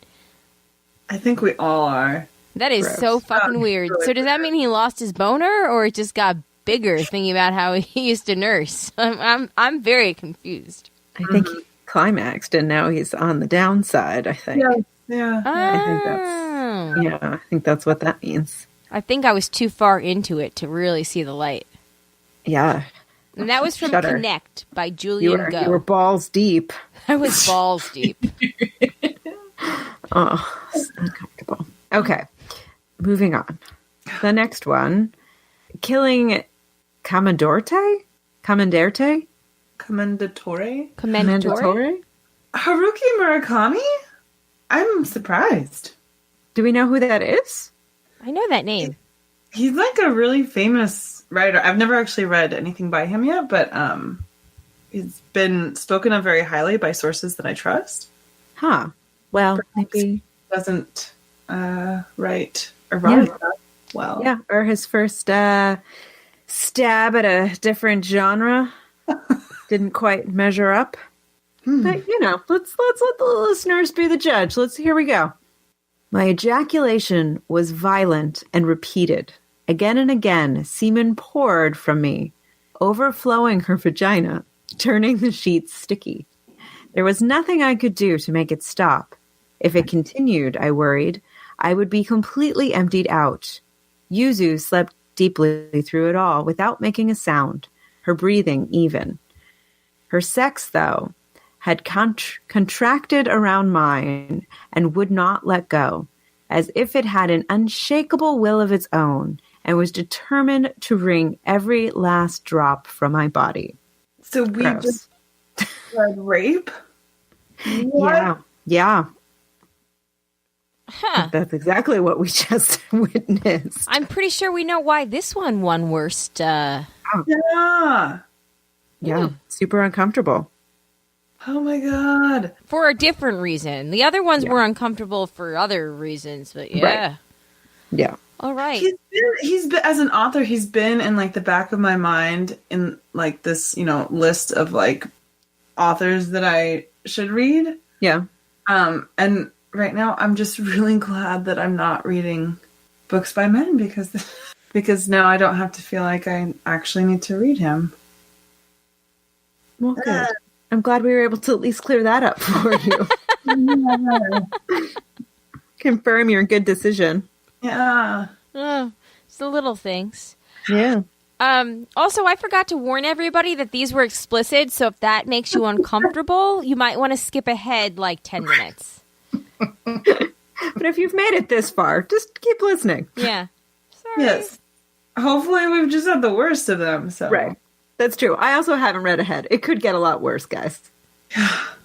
I think we all are. That is so fucking weird. So does that mean he lost his boner, or it just got bigger thinking about how he used to nurse? I'm very confused. I think he climaxed and now he's on the downside, I think. Yeah. I think that's what that means. I think I was too far into it to really see the light. Yeah. And that was from Shudder. Connect by Julian Go. You were balls deep. I was balls deep. Oh, it's uncomfortable. Okay. Moving on. The next one. Killing Commendatore? Commendatore? Commendatore? Haruki Murakami? I'm surprised. Do we know who that is? I know that name. He's like a really famous writer. I've never actually read anything by him yet, but he's been spoken of very highly by sources that I trust. Huh. Well, Perhaps maybe. he doesn't write erotica well. Yeah, or his first stab at a different genre didn't quite measure up. But, let's let the listeners be the judge. Here we go. My ejaculation was violent and repeated. Again and again, semen poured from me, overflowing her vagina, turning the sheets sticky. There was nothing I could do to make it stop. If it continued, I worried, I would be completely emptied out. Yuzu slept deeply through it all without making a sound, her breathing even. Her sex, though, had contracted around mine and would not let go, as if it had an unshakable will of its own and was determined to wring every last drop from my body. So we Gross. just read rape? What? Yeah. Huh. That's exactly what we just witnessed. I'm pretty sure we know why this one won worst. Yeah. Yeah, super uncomfortable. Oh my god. For a different reason. The other ones were uncomfortable for other reasons, but yeah. Right. Yeah. All right. He's been, as an author, he's been in like the back of my mind in like this, list of like authors that I should read. Yeah. And right now I'm just really glad that I'm not reading books by men because now I don't have to feel like I actually need to read him. Well, good. I'm glad we were able to at least clear that up for you. Confirm your good decision. Yeah. It's the little things. Yeah. Also, I forgot to warn everybody that these were explicit, so if that makes you uncomfortable, you might want to skip ahead like 10 minutes. But if you've made it this far, just keep listening. Yeah. Sorry. Yes. Hopefully we've just had the worst of them. So. Right. That's true. I also haven't read ahead. It could get a lot worse, guys.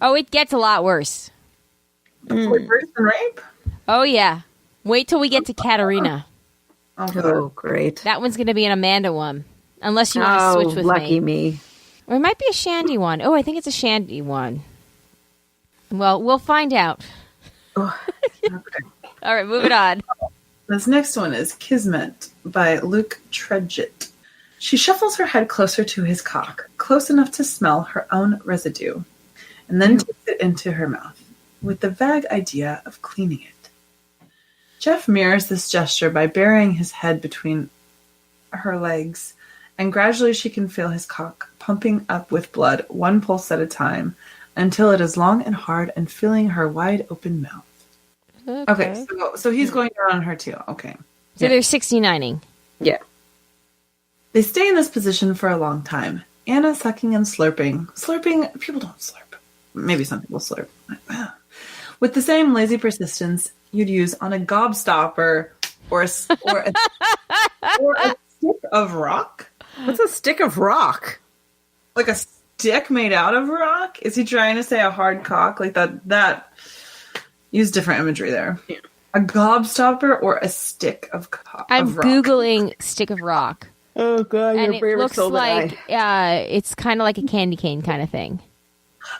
Oh, it gets a lot worse. Worse than rape? Oh, yeah. Wait till we get to Katerina. Oh, great. That one's going to be an Amanda one. Unless you want to switch with lucky me. me. Or it might be a Shandy one. Oh, I think it's a Shandy one. Well, we'll find out. Okay. All right, moving on. This next one is Kismet by Luke Tredget. She shuffles her head closer to his cock, close enough to smell her own residue, and then takes it into her mouth, with the vague idea of cleaning it. Jeff mirrors this gesture by burying his head between her legs, and gradually she can feel his cock pumping up with blood, one pulse at a time, until it is long and hard and filling her wide open mouth. Okay, so he's going down on her too. Okay. So they're 69ing. Yeah. They stay in this position for a long time. Anna sucking and slurping. Slurping, people don't slurp. Maybe some people slurp. With the same lazy persistence you'd use on a gobstopper or a stick of rock. What's a stick of rock? Like a stick made out of rock? Is he trying to say a hard cock? Like that use different imagery there. Yeah. A gobstopper or a stick of I'm of rock? Googling stick of rock. Oh God, And it looks like it's kind of like a candy cane kind of thing.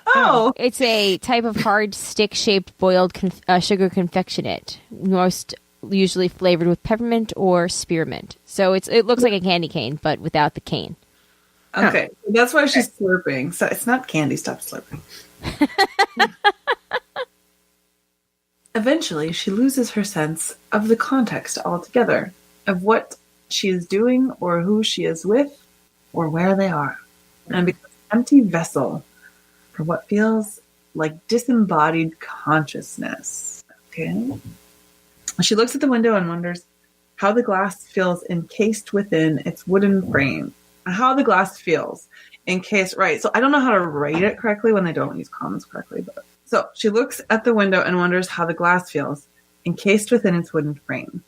Oh, It's a type of hard stick-shaped boiled sugar confectionate, most usually flavored with peppermint or spearmint. So it looks like a candy cane, but without the cane. okay. That's why she's slurping. So it's not candy. Stop slurping. Eventually, she loses her sense of the context altogether, of what she is doing or who she is with or where they are, and becomes an empty vessel for what feels like disembodied consciousness. Okay. She looks at the window and wonders how the glass feels encased within its wooden frame. How the glass feels encased, right? So I don't know how to write it correctly when they don't use commas correctly, but so she looks at the window and wonders how the glass feels encased within its wooden frame.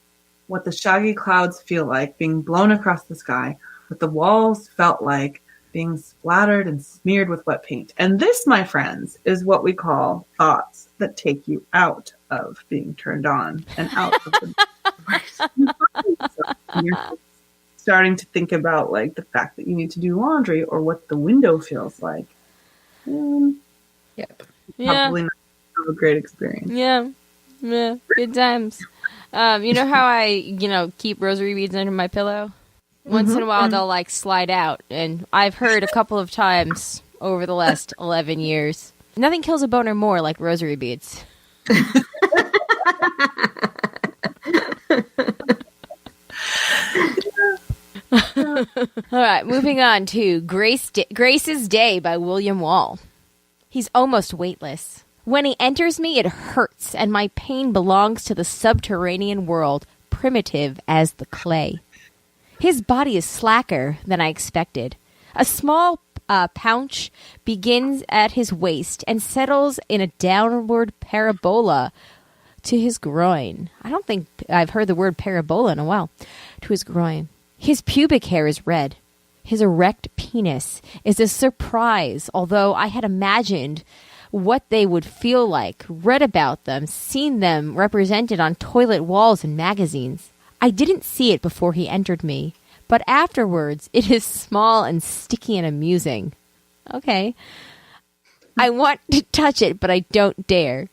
What the shaggy clouds feel like being blown across the sky, what the walls felt like being splattered and smeared with wet paint. And this, my friends, is what we call thoughts that take you out of being turned on and out of the you're starting to think about like the fact that you need to do laundry or what the window feels like. Yep. Probably not a great experience. Yeah. Good times. You know how I, keep rosary beads under my pillow? Once in a while, they'll like slide out, and I've heard a couple of times over the last 11 years. Nothing kills a boner more like rosary beads. All right, moving on to Grace's Day by William Wall. He's almost weightless. When he enters me, it hurts, and my pain belongs to the subterranean world, primitive as the clay. His body is slacker than I expected. A small pouch begins at his waist and settles in a downward parabola to his groin. I don't think I've heard the word parabola in a while. To his groin. His pubic hair is red. His erect penis is a surprise, although I had imagined what they would feel like, read about them, seen them represented on toilet walls and magazines. I didn't see it before he entered me, but afterwards it is small and sticky and amusing. Okay. I want to touch it, but I don't dare.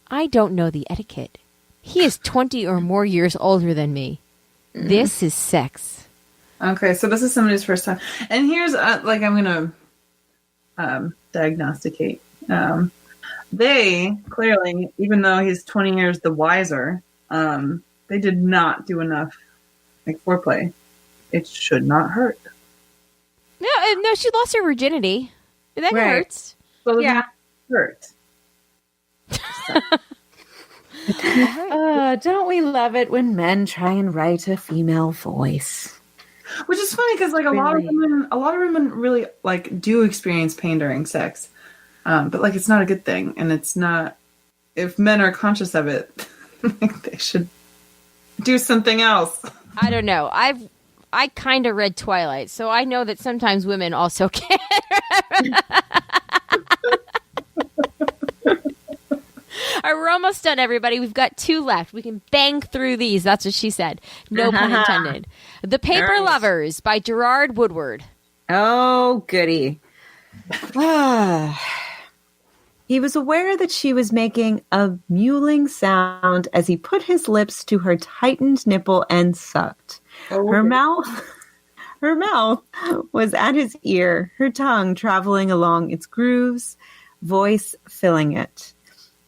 I don't know the etiquette. He is 20 or more years older than me. This is sex. Okay, so this is somebody's first time. And here's, I'm going to diagnosticate. They clearly, even though he's 20 years the wiser, they did not do enough foreplay. It should not hurt. No, she lost her virginity. That hurts. So yeah, hurt. Don't we love it when men try and write a female voice? Which is funny because a lot of women really do experience pain during sex, but it's not a good thing, and it's not. If men are conscious of it, they should do something else. I don't know. I kind of read Twilight, so I know that sometimes women also can. All right, we're almost done, everybody. We've got 2 left. We can bang through these. That's what she said. No pun intended. The Paper Lovers by Gerard Woodward. Oh, goody. He was aware that she was making a mewling sound as he put his lips to her tightened nipple and sucked. Oh, okay. Her mouth was at his ear, her tongue traveling along its grooves, voice filling it.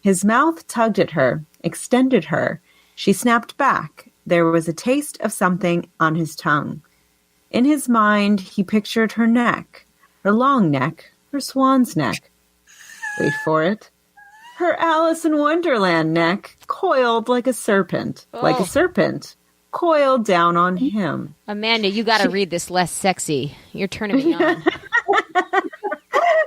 His mouth tugged at her, extended her. She snapped back. There was a taste of something on his tongue. In his mind, he pictured her neck, her long neck, her swan's neck. Wait for it. Her Alice in Wonderland neck, coiled like a serpent. Oh. Like a serpent, coiled down on him. Amanda, you got to read this less sexy. You're turning me on.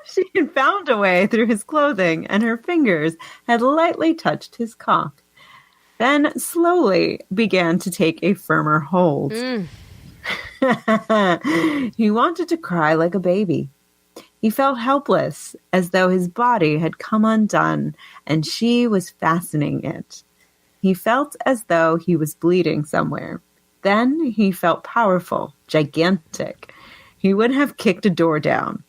She had found a way through his clothing, and her fingers had lightly touched his cock. Then slowly began to take a firmer hold. He wanted to cry like a baby. He felt helpless, as though his body had come undone, and she was fastening it. He felt as though he was bleeding somewhere. Then he felt powerful, gigantic. He would have kicked a door down.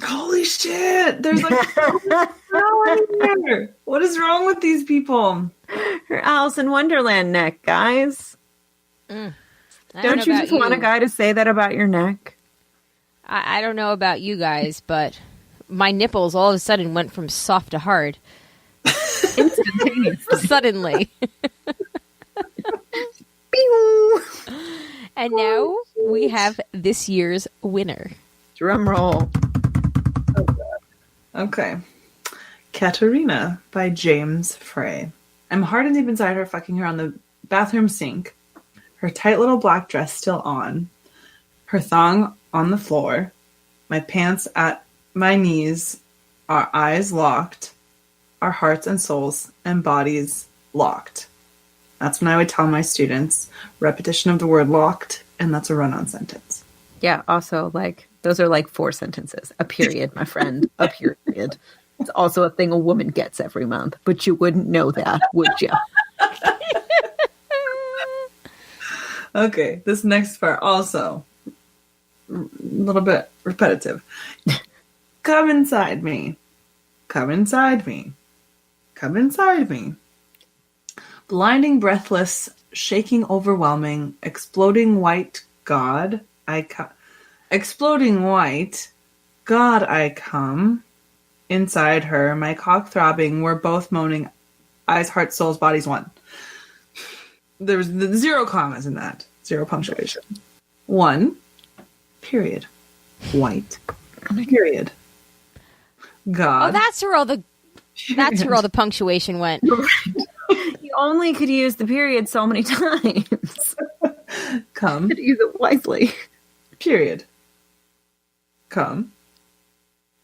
Holy shit! There's like so much in here. What is wrong with these people? Her Alice in Wonderland neck, guys. Don't you just want a guy to say that about your neck? I don't know about you guys, but my nipples all of a sudden went from soft to hard. Instantaneously. Suddenly. And now we have this year's winner. Drum roll. Okay. Katerina by James Frey. I'm hard and deep inside her, fucking her on the bathroom sink. Her tight little black dress still on. Her thong on the floor. My pants at my knees. Our eyes locked. Our hearts and souls and bodies locked. That's when I would tell my students repetition of the word locked, and that's a run-on sentence. Yeah, also, like, those are like 4 sentences. A period, my friend. A period. It's also a thing a woman gets every month, but you wouldn't know that, would you? Okay, this next part also a little bit repetitive. Come inside me. Come inside me. Come inside me. Blinding, breathless, shaking, overwhelming, exploding white God, exploding white God, I come. Inside her, my cock throbbing, we're both moaning, eyes, hearts, souls, bodies, one. There was 0 commas in that. 0 punctuation. 1, period. White, period. God. Oh, that's where all the punctuation went. You only could use the period so many times. Come. Could use it wisely. Period. Come.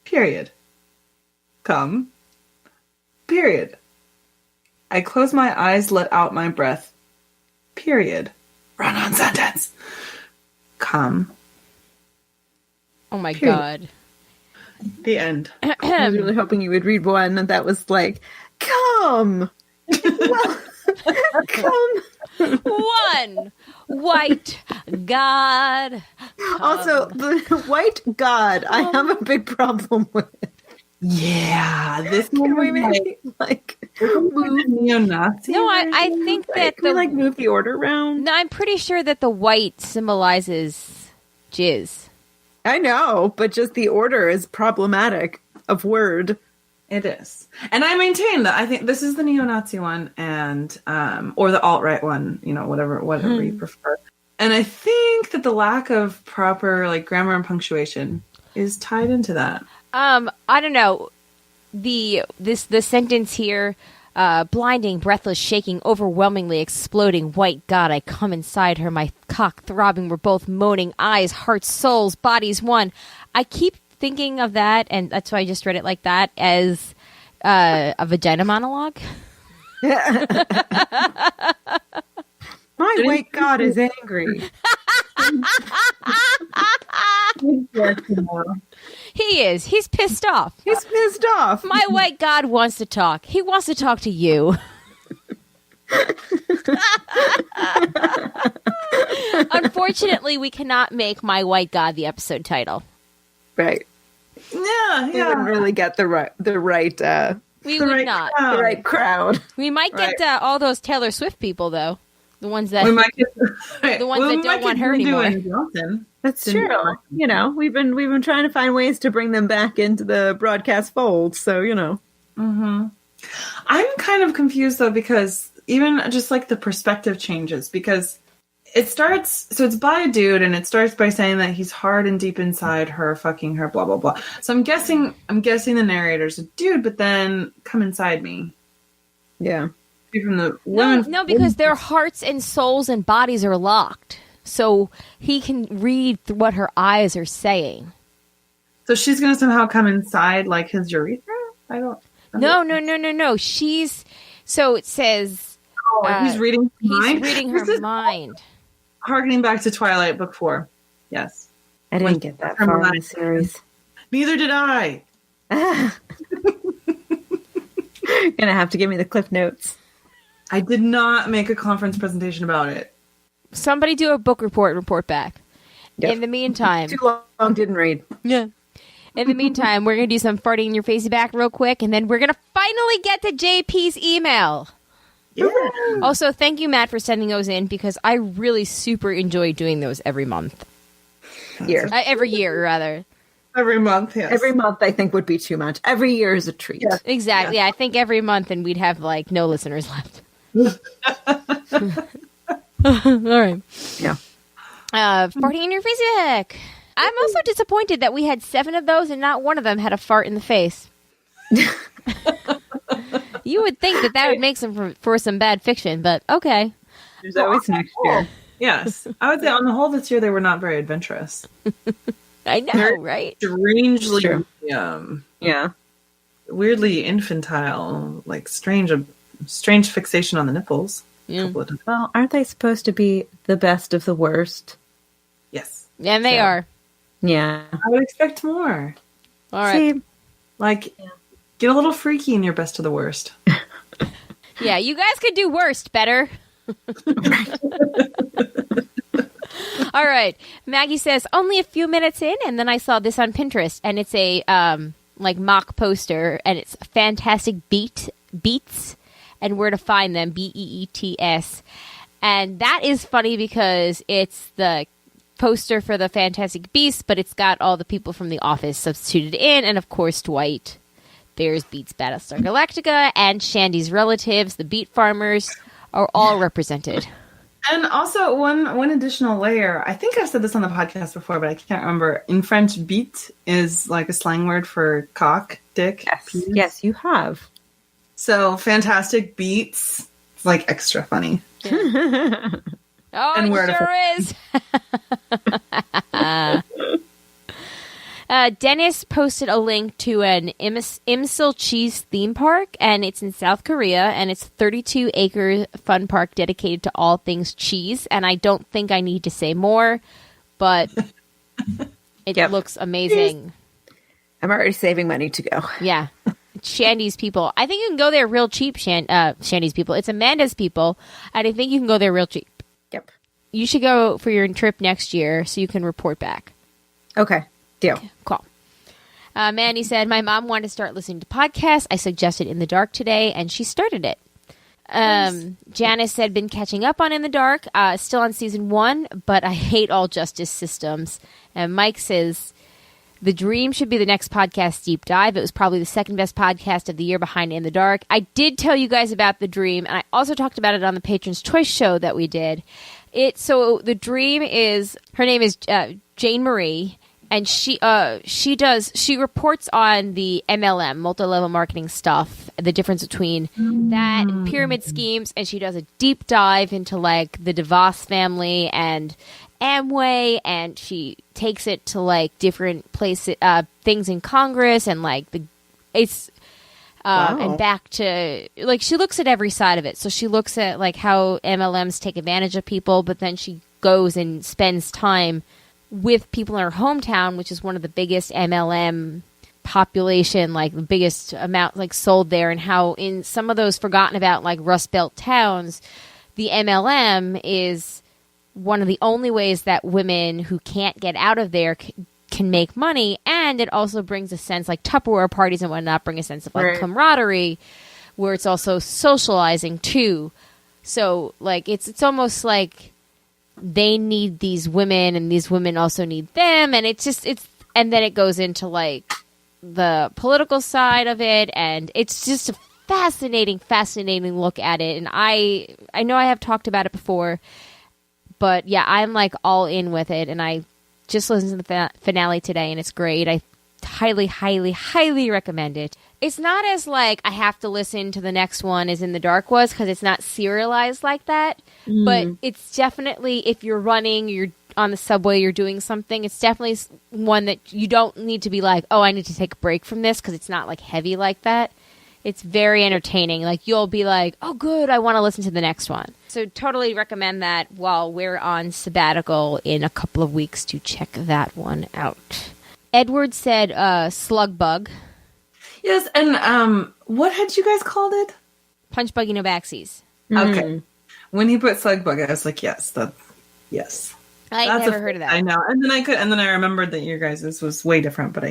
Period. Come. Period. I close my eyes, let out my breath. Period. Run-on sentence. Come. Oh my Period. God. The end. I was really hoping you would read one that was like, come. Well, come. One white God. Also, the white God, I have a big problem with. Yeah, this Can we one maybe move? neo-Nazi. No, I think that Can we move the order around? No, I'm pretty sure that the white symbolizes jizz. I know, but just the order is problematic of word. It is. And I maintain that I think this is the neo-Nazi one and or the alt-right one, whatever you prefer. And I think that the lack of proper grammar and punctuation is tied into that. I don't know. The sentence here, blinding, breathless, shaking, overwhelmingly exploding, white God, I come inside her, my cock throbbing, we're both moaning, eyes, hearts, souls, bodies, one. I keep thinking of that, and that's why I just read it like that, as a vagina monologue. My white God is angry. He is. He's pissed off. He's pissed off. My white God wants to talk. He wants to talk to you. Unfortunately, we cannot make My White God the episode title. Right. Yeah. We wouldn't really get the right We would not. the right crowd. We might get all those Taylor Swift people, though. The ones that we might get, the ones that don't want her anymore. That's true. We've been trying to find ways to bring them back into the broadcast fold. So Mm-hmm. I'm kind of confused though because even just the perspective changes because it starts. So it's by a dude, and it starts by saying that he's hard and deep inside her, fucking her, blah blah blah. So I'm guessing the narrator's a dude, but then come inside me. Yeah. From the women. No, because their hearts and souls and bodies are locked. So he can read what her eyes are saying. So she's going to somehow come inside his urethra? I don't. No. So it says. He's reading her mind? He's reading her mind. Harkening back to Twilight, book 4. Yes. I didn't get that far in the series. Neither did I. Gonna have to give me the cliff notes. I did not make a conference presentation about it. Somebody do a book report and report back. Yep. In the meantime, Too long, didn't read. yeah. In the meantime, we're gonna do some farting in your face back real quick, and then we're gonna finally get to JP's email. Yeah. Also, thank you, Matt, for sending those in because I really super enjoy doing those every month. Every year, rather. Every month, yes. Every month, I think, would be too much. Every year is a treat. Yeah. Exactly. Yeah. I think every month, and we'd have like no listeners left. All right. Yeah. Farting in your face back. I'm also disappointed that we had 7 of those and not one of them had a fart in the face. You would think that would make some for some bad fiction, but okay. There's always next year. Yes. I would say on the whole this year they were not very adventurous. I know, They're right? Strangely, Yeah. weirdly infantile, like strange fixation on the nipples. Yeah. Well, aren't they supposed to be the best of the worst? Yes. And they So- are. Yeah. I would expect more. All right. See, Like, get a little freaky in your best of the worst. Yeah, you guys could do worst better. All right. Maggie says, only a few minutes in, and then I saw this on Pinterest, and it's a like mock poster, and it's fantastic beats, and where to find them, Beets. And that is funny because it's the poster for the Fantastic Beasts, but it's got all the people from The Office substituted in, and of course Dwight. There's Beats Battlestar Galactica, and Shandy's relatives, the Beet Farmers, are all represented. And also one additional layer. I think I've said this on the podcast before, but I can't remember. In French, beat is like a slang word for cock, dick. penis. yes, you have. So fantastic beats. It's like extra funny. Oh, And it where to sure is. Dennis posted a link to an Imsil cheese theme park, and it's in South Korea, and it's 32-acre fun park dedicated to all things cheese. And I don't think I need to say more, but it Yep. looks amazing. I'm already saving money to go. Yeah. Shandy's people. I think you can go there real cheap, Shandy's people. It's Amanda's people, and I think you can go there real cheap. Yep. You should go for your trip next year so you can report back. Okay. Deal. Cool. Mandy said, my mom wanted to start listening to podcasts. I suggested In the Dark today, and she started it. Janice said, been catching up on In the Dark. Still on season 1, but I hate all justice systems. And Mike says, The Dream should be the next podcast deep dive. It was probably the second best podcast of the year behind In the Dark. I did tell you guys about The Dream, and I also talked about it on the Patron's Choice show that we did. So The Dream is, her name is Jane Marie, and she reports on the MLM, multi-level marketing stuff, the difference between that and pyramid schemes, and she does a deep dive into like the DeVos family and Amway, and she takes it to like different places, things in Congress, and like and back to like she looks at every side of it. So she looks at like how MLMs take advantage of people, but then she goes and spends time with people in her hometown, which is one of the biggest MLM population, like the biggest amount like sold there, and how in some of those forgotten about like Rust Belt towns, the MLM is one of the only ways that women who can't get out of there can make money. And it also brings a sense, like Tupperware parties and whatnot, bring a sense of like Right. camaraderie, where it's also socializing too. So like it's almost like they need these women and these women also need them, and and then it goes into like the political side of it, and it's just a fascinating look at it. And I know I have talked about it before, but yeah, I'm like all in with it, and I just listened to the finale today, and it's great. I highly recommend it. It's not as like I have to listen to the next one as In the Dark was, because it's not serialized like that. But it's definitely, if you're running, you're on the subway, you're doing something, it's definitely one that you don't need to be like, oh, I need to take a break from this, because it's not like heavy like that. It's very entertaining. Like you'll be like, oh, good, I want to listen to the next one. So totally recommend that while we're on sabbatical in a couple of weeks to check that one out. Edward said slug bug. Yes, and what had you guys called it? Punch buggy no backsies. Okay. When he put slug bug, I was like, yes. Yes. I've never heard of that. I know. And then I remembered that your guys' was way different, but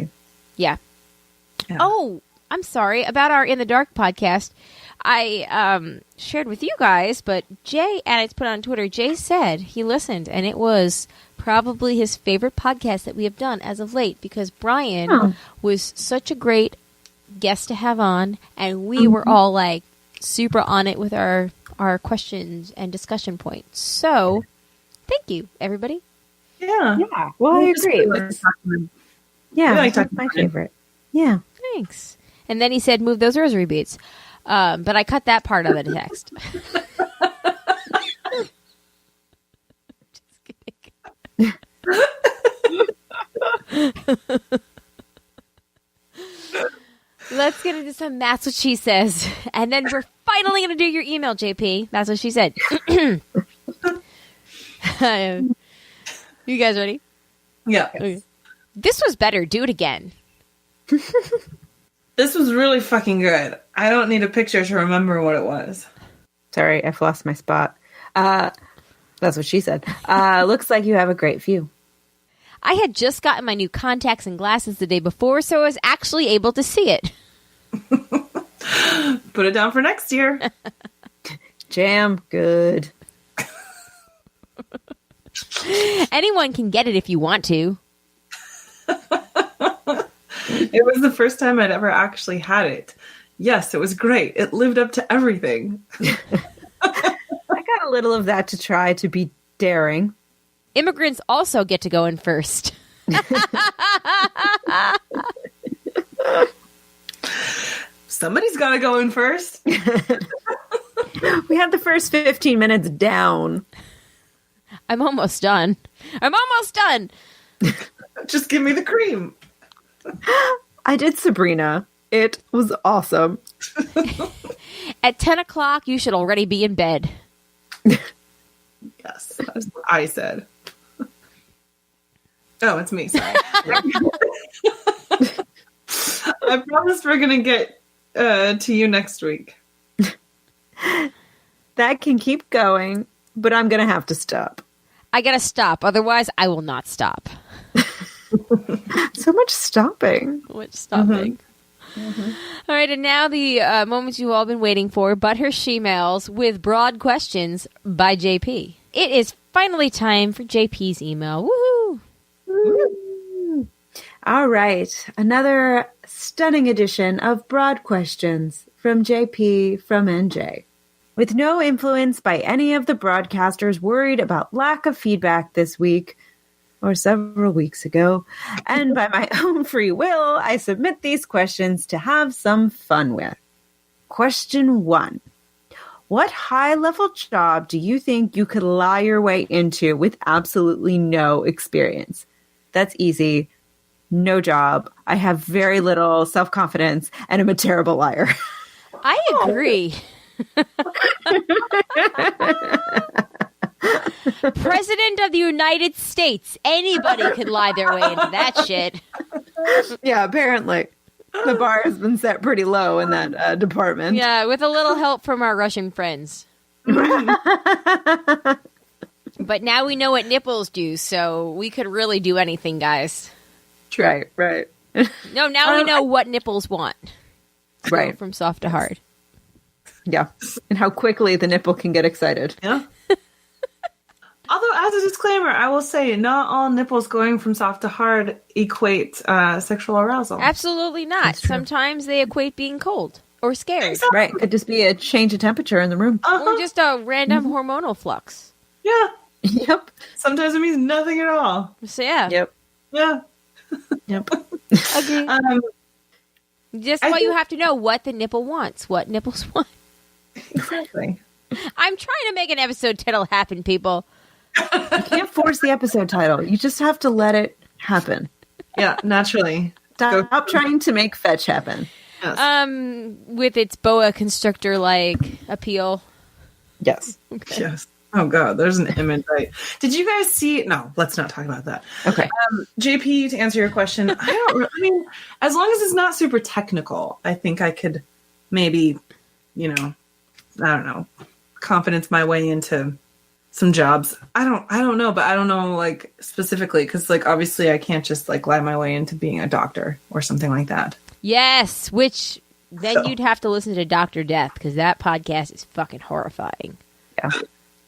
Yeah. Yeah. Oh, I'm sorry about our In the Dark podcast. I shared with you guys, but Jay, and it's put on Twitter, Jay said he listened, and it was probably his favorite podcast that we have done as of late, because Brian was such a great guest to have on, and we were all like super on it with our questions and discussion points. So, thank you, everybody. Yeah. Yeah. Well, I agree. Yeah, like that's my favorite. Yeah. Thanks. And then he said, move those rosary beads. But I cut that part of the text. Just kidding. Let's get into some That's What She Says. And then we're finally going to do your email, JP. That's what she said. You guys ready? Yeah. Okay. This was better. Do it again. This was really fucking good. I don't need a picture to remember what it was. Sorry, I've lost my spot. That's what she said. Looks like you have a great view. I had just gotten my new contacts and glasses the day before, so I was actually able to see it. Put it down for next year. Jam good. Anyone can get it if you want to. It was the first time I'd ever actually had it. Yes, it was great. It lived up to everything. I got a little of that to try to be daring. Immigrants also get to go in first. Somebody's got to go in first. We had the first 15 minutes down. I'm almost done. Just give me the cream. I did Sabrina. It was awesome. At 10 o'clock, you should already be in bed. Yes, that's what I said. Oh, it's me. Sorry. I promise we're going to get to you next week. That can keep going, but I'm going to have to stop. I gotta stop. Otherwise, I will not stop. So much stopping. Much stopping. Mm-hmm. All right, and now the moments you've all been waiting for, but her she-mails with broad questions by JP. It is finally time for JP's email. Woohoo! Woo. All right, another stunning edition of Broad Questions from JP from NJ. With no influence by any of the broadcasters worried about lack of feedback this week, or several weeks ago, and by my own free will, I submit these questions to have some fun with. Question 1. What high-level job do you think you could lie your way into with absolutely no experience? That's easy. No job. I have very little self-confidence, and I'm a terrible liar. I agree. President of the United States. Anybody could lie their way into that shit. Yeah, apparently. The bar has been set pretty low in that department. Yeah, with a little help from our Russian friends. But now we know what nipples do, so we could really do anything, guys. Right. No, now we know what nipples want. Right. From soft to hard. Yeah. And how quickly the nipple can get excited. Yeah. Although, as a disclaimer, I will say not all nipples going from soft to hard equate sexual arousal. Absolutely not. Sometimes they equate being cold or scared. Exactly. Right. Could just be a change of temperature in the room. Or just a random hormonal flux. Yeah. Yep. Sometimes it means nothing at all. So, yeah. Yep. Yeah. Yep. Agree. Just why you have to know what the nipple wants, what nipples want. Exactly. I'm trying to make an episode title happen, people. You can't force the episode title. You just have to let it happen. Yeah, naturally. Stop trying to make fetch happen. Yes. With its boa constrictor like appeal. Yes. Okay. Yes. Oh god, there's an image. Right? Did you guys see? No, let's not talk about that. Okay. JP, to answer your question, I mean, as long as it's not super technical, I think I could maybe, I don't know, confidence my way into some jobs. I don't know, but I don't know like specifically because like obviously I can't just like lie my way into being a doctor or something like that. Yes, which then you'd have to listen to Dr. Death because that podcast is fucking horrifying. Yeah.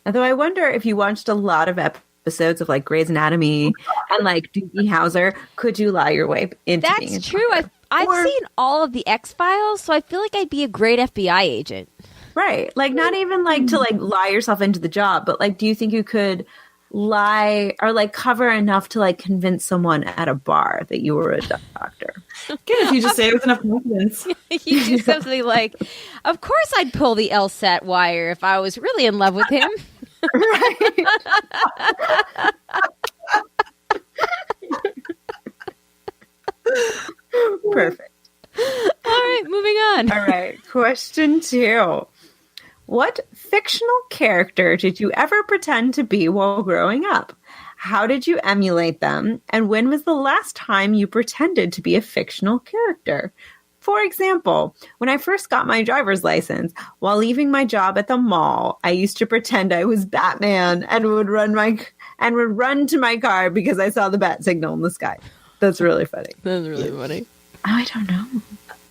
Although I wonder if you watched a lot of episodes of like Grey's Anatomy and like Doogie Howser, could you lie your way into being a That's true. doctor? I've seen all of the X-Files, so I feel like I'd be a great FBI agent. Right. Like not even like to like lie yourself into the job, but like do you think you could lie or like cover enough to like convince someone at a bar that you were a doctor? Good if you just say it with enough confidence. You do something like, of course I'd pull the LSAT wire if I was really in love with him. Right. Perfect. All right, moving on. All right. Question 2. What fictional character did you ever pretend to be while growing up? How did you emulate them? And when was the last time you pretended to be a fictional character? For example, when I first got my driver's license, while leaving my job at the mall, I used to pretend I was Batman and would run to my car because I saw the bat signal in the sky. That's really funny. That's really funny. I don't know.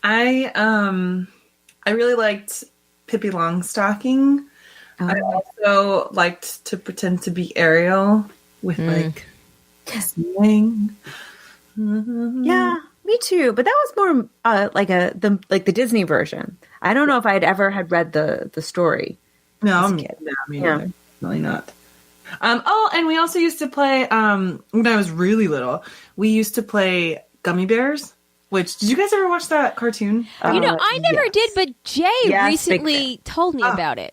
I really liked Pippi Longstocking. I also liked to pretend to be Ariel with like singing. Yeah, me too. But that was more like the Disney version. I don't know if I'd ever had read the story. No, me neither. Really not. And we also used to play when I was really little. We used to play Gummy Bears. Which, did you guys ever watch that cartoon? I never did, but Jay recently big told me about it.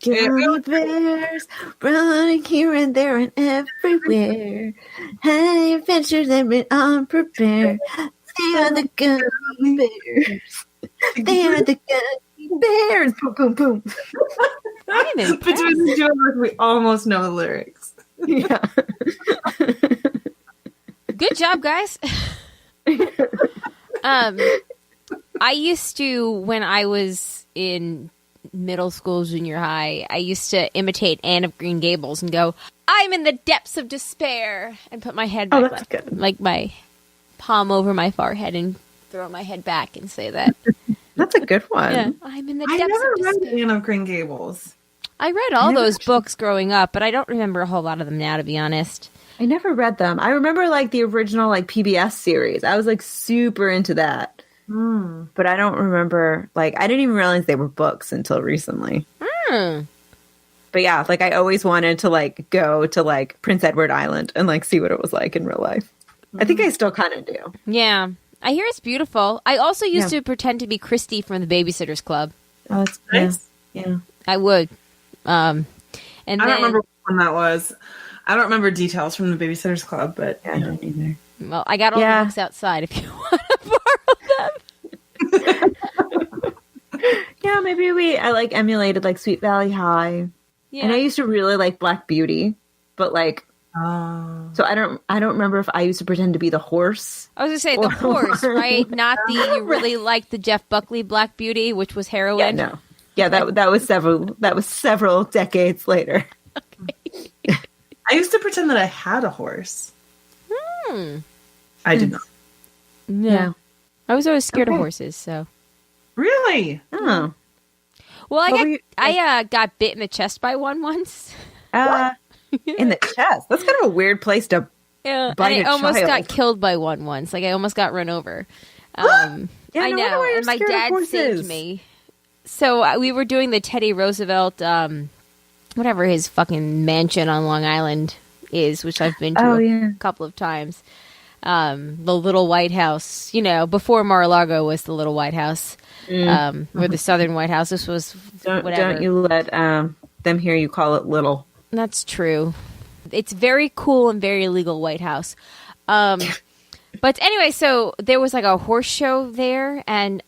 Gummy bears running here and there and everywhere. Hey, adventures have been unprepared. They are the gummy bears. They are the gummy bears. Boom, boom, boom. Between the two of us, we almost know the lyrics. Yeah. Good job, guys. I used to, when I was in middle school, junior high, I used to imitate Anne of Green Gables and go, I'm in the depths of despair, and put my head back, that's good. like my palm over my forehead and throw my head back and say that. That's a good one. Yeah, I'm in the I depths never of despair. read Anne of Green Gables. I read all those books growing up, but I don't remember a whole lot of them now, to be honest. I never read them. I remember like the original like PBS series. I was like super into that. But I don't remember, like, I didn't even realize they were books until recently. But yeah, like I always wanted to like go to like Prince Edward Island and like see what it was like in real life. I think I still kind of do. Yeah. I hear it's beautiful. I also used to pretend to be Christy from the Babysitters Club. Oh, that's Nice. Yeah. I would. And I don't remember when that was. I don't remember details from the Babysitters Club, but I don't either. Well, I got all the books outside if you want to borrow them. Yeah, maybe I like emulated like Sweet Valley High. Yeah. And I used to really like Black Beauty, but like so I don't remember if I used to pretend to be the horse. I was gonna say the horse, right? Not the you really liked the Jeff Buckley Black Beauty, which was heroin. Yeah, no. Yeah, that was several decades later. Okay. I used to pretend that I had a horse. I did not. No. Yeah. I was always scared of horses, so. Really? Oh. Well, What were you- I got bit in the chest by one once. In the chest. That's kind of a weird place to Yeah, bite and I a almost child. got killed by one once. Like I almost got run over. Yeah, I no wonder know, why you're and my scared of dad horses. saved me. So we were doing the Teddy Roosevelt, whatever his fucking mansion on Long Island is, which I've been to a couple of times. The Little White House, before Mar-a-Lago was the Little White House, or the Southern White House. This was whatever. Don't you let them hear you call it little. That's true. It's very cool and very legal White House. But anyway, so there was like a horse show there, and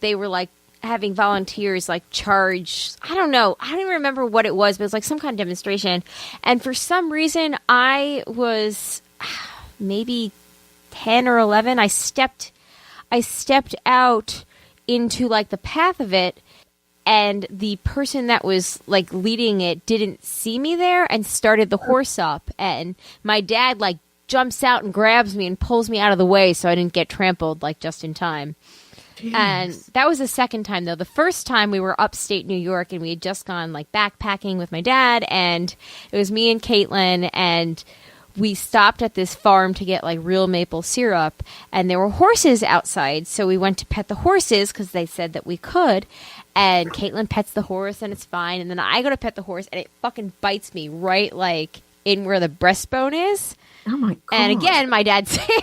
they were like having volunteers like charge. I don't know. I don't even remember what it was, but it was like some kind of demonstration. And for some reason, I was maybe 10 or 11. I stepped out into like the path of it, and the person that was like leading it didn't see me there and started the horse up, and my dad like jumps out and grabs me and pulls me out of the way so I didn't get trampled like just in time. Jeez. And that was the second time, though. The first time we were upstate New York, and we had just gone like backpacking with my dad, and it was me and Caitlin, and we stopped at this farm to get like real maple syrup, and there were horses outside, so we went to pet the horses because they said that we could, and Caitlin pets the horse and it's fine, and then I go to pet the horse and it fucking bites me right like in where the breastbone is. Oh my God. And again, my dad saved me.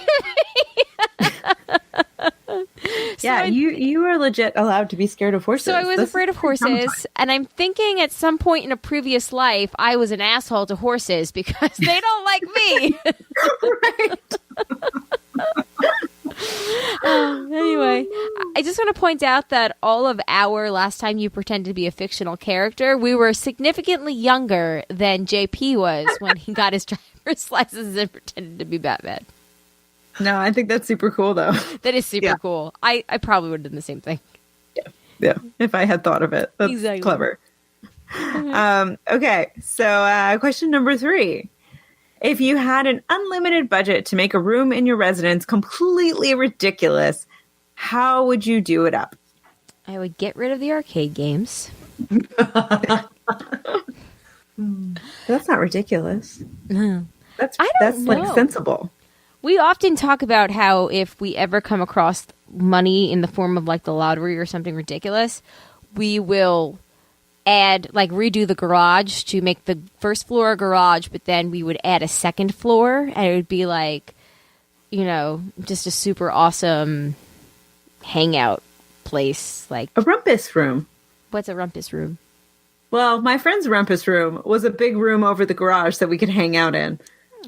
Yeah, you were legit allowed to be scared of horses. So I was afraid of horses, and I'm thinking at some point in a previous life, I was an asshole to horses because they don't like me. Right. Anyway, I just want to point out that all of our last time you pretended to be a fictional character, we were significantly younger than JP was when he got his driver's license and pretended to be Batman. No, I think that's super cool, though. That is super cool. I probably would have done the same thing. Yeah, if I had thought of it. That's exactly. Clever. Okay, so question number 3. If you had an unlimited budget to make a room in your residence completely ridiculous, how would you do it up? I would get rid of the arcade games. That's not ridiculous. No. That's know. like sensible. We often talk about how if we ever come across money in the form of like the lottery or something ridiculous, we will redo the garage to make the first floor a garage, but then we would add a second floor, and it would be like, just a super awesome hangout place. Like a rumpus room. What's a rumpus room? Well, my friend's rumpus room was a big room over the garage that we could hang out in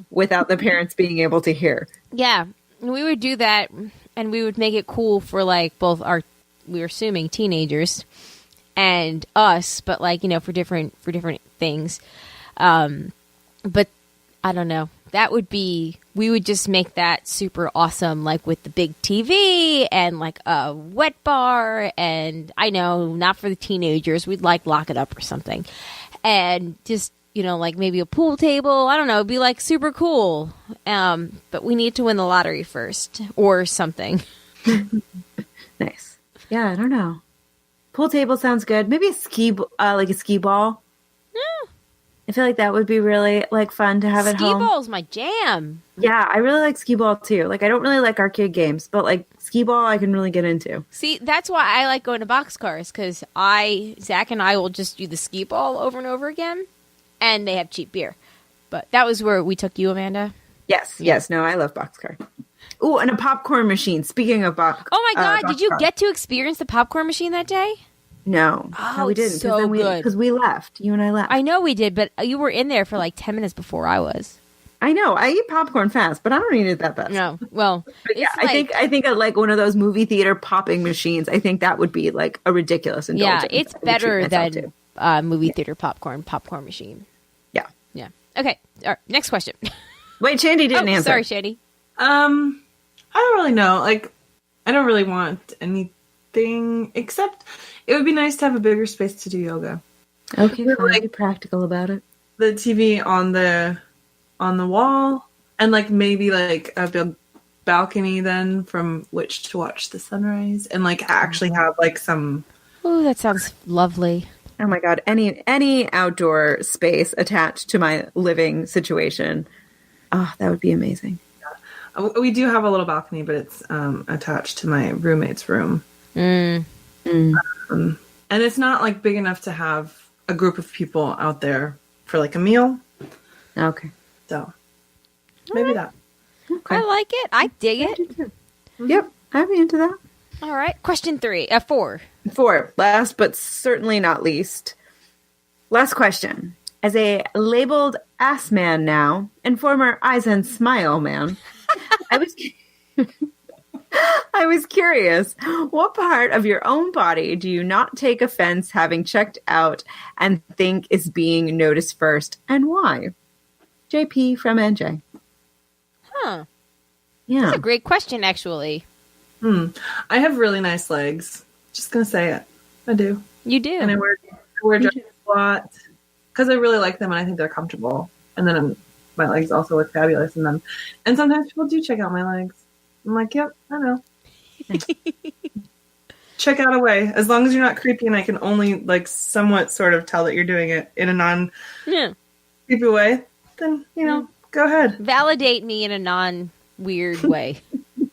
without the parents being able to hear. Yeah, we would do that, and we would make it cool for like both we were assuming teenagers and us, but like, for different things. But I don't know. We would just make that super awesome, like with the big TV and like a wet bar, and I know, not for the teenagers, we'd like lock it up or something. And just, like maybe a pool table. I don't know. It'd be like super cool. But we need to win the lottery first or something. Nice. Yeah, I don't know. Pool table sounds good. Maybe a ski ball. Yeah. I feel like that would be really like fun to have at home. Skee ball's my jam. Yeah, I really like skee ball too. Like, I don't really like arcade games, but like skee ball I can really get into. See, that's why I like going to boxcars, because Zach and I will just do the skee ball over and over again, and they have cheap beer. But that was where we took you, Amanda. Yes. No, I love boxcar. Ooh, and a popcorn machine. Speaking of box. Oh my God, did you get to experience the popcorn machine that day? No, we didn't. So good. Because we left. You and I left. I know we did, but you were in there for like 10 minutes before I was. I know. I eat popcorn fast, but I don't eat it that fast. No. Well, yeah, I think like one of those movie theater popping machines. I think that would be like a ridiculous indulgence. Yeah, it's better than movie theater popcorn machine. Yeah. Yeah. Okay. All right, next question. Wait, Shandy didn't answer. Sorry, Shandy. I don't really know. Like, I don't really want anything except it would be nice to have a bigger space to do yoga. Okay, fine. Be practical about it. The TV on the wall, and like maybe like a big balcony then from which to watch the sunrise, and like actually have like some. Oh, that sounds lovely. Oh my God! Any outdoor space attached to my living situation. Oh, that would be amazing. We do have a little balcony, but it's attached to my roommate's room. Mm. And it's not like big enough to have a group of people out there for like a meal. Okay. So maybe that. Okay. I like it. I dig it. Mm-hmm. Yep. I'd be into that. All right. Question 4. 4. Last but certainly not least. Last question. As a labeled ass man now, and former eyes and smile man, I was curious, what part of your own body do you not take offense having checked out and think is being noticed first, and why? JP from NJ. Huh. Yeah. That's a great question, actually. I have really nice legs. Just gonna say it. I do. You do. And I wear dresses a lot because I really like them and I think they're comfortable. And then my legs also look fabulous in them. And sometimes people do check out my legs. I'm like, yep, I know. Check out away. As long as you're not creepy and I can only like somewhat sort of tell that you're doing it in a non-creepy way, then, go ahead. Validate me in a non-weird way.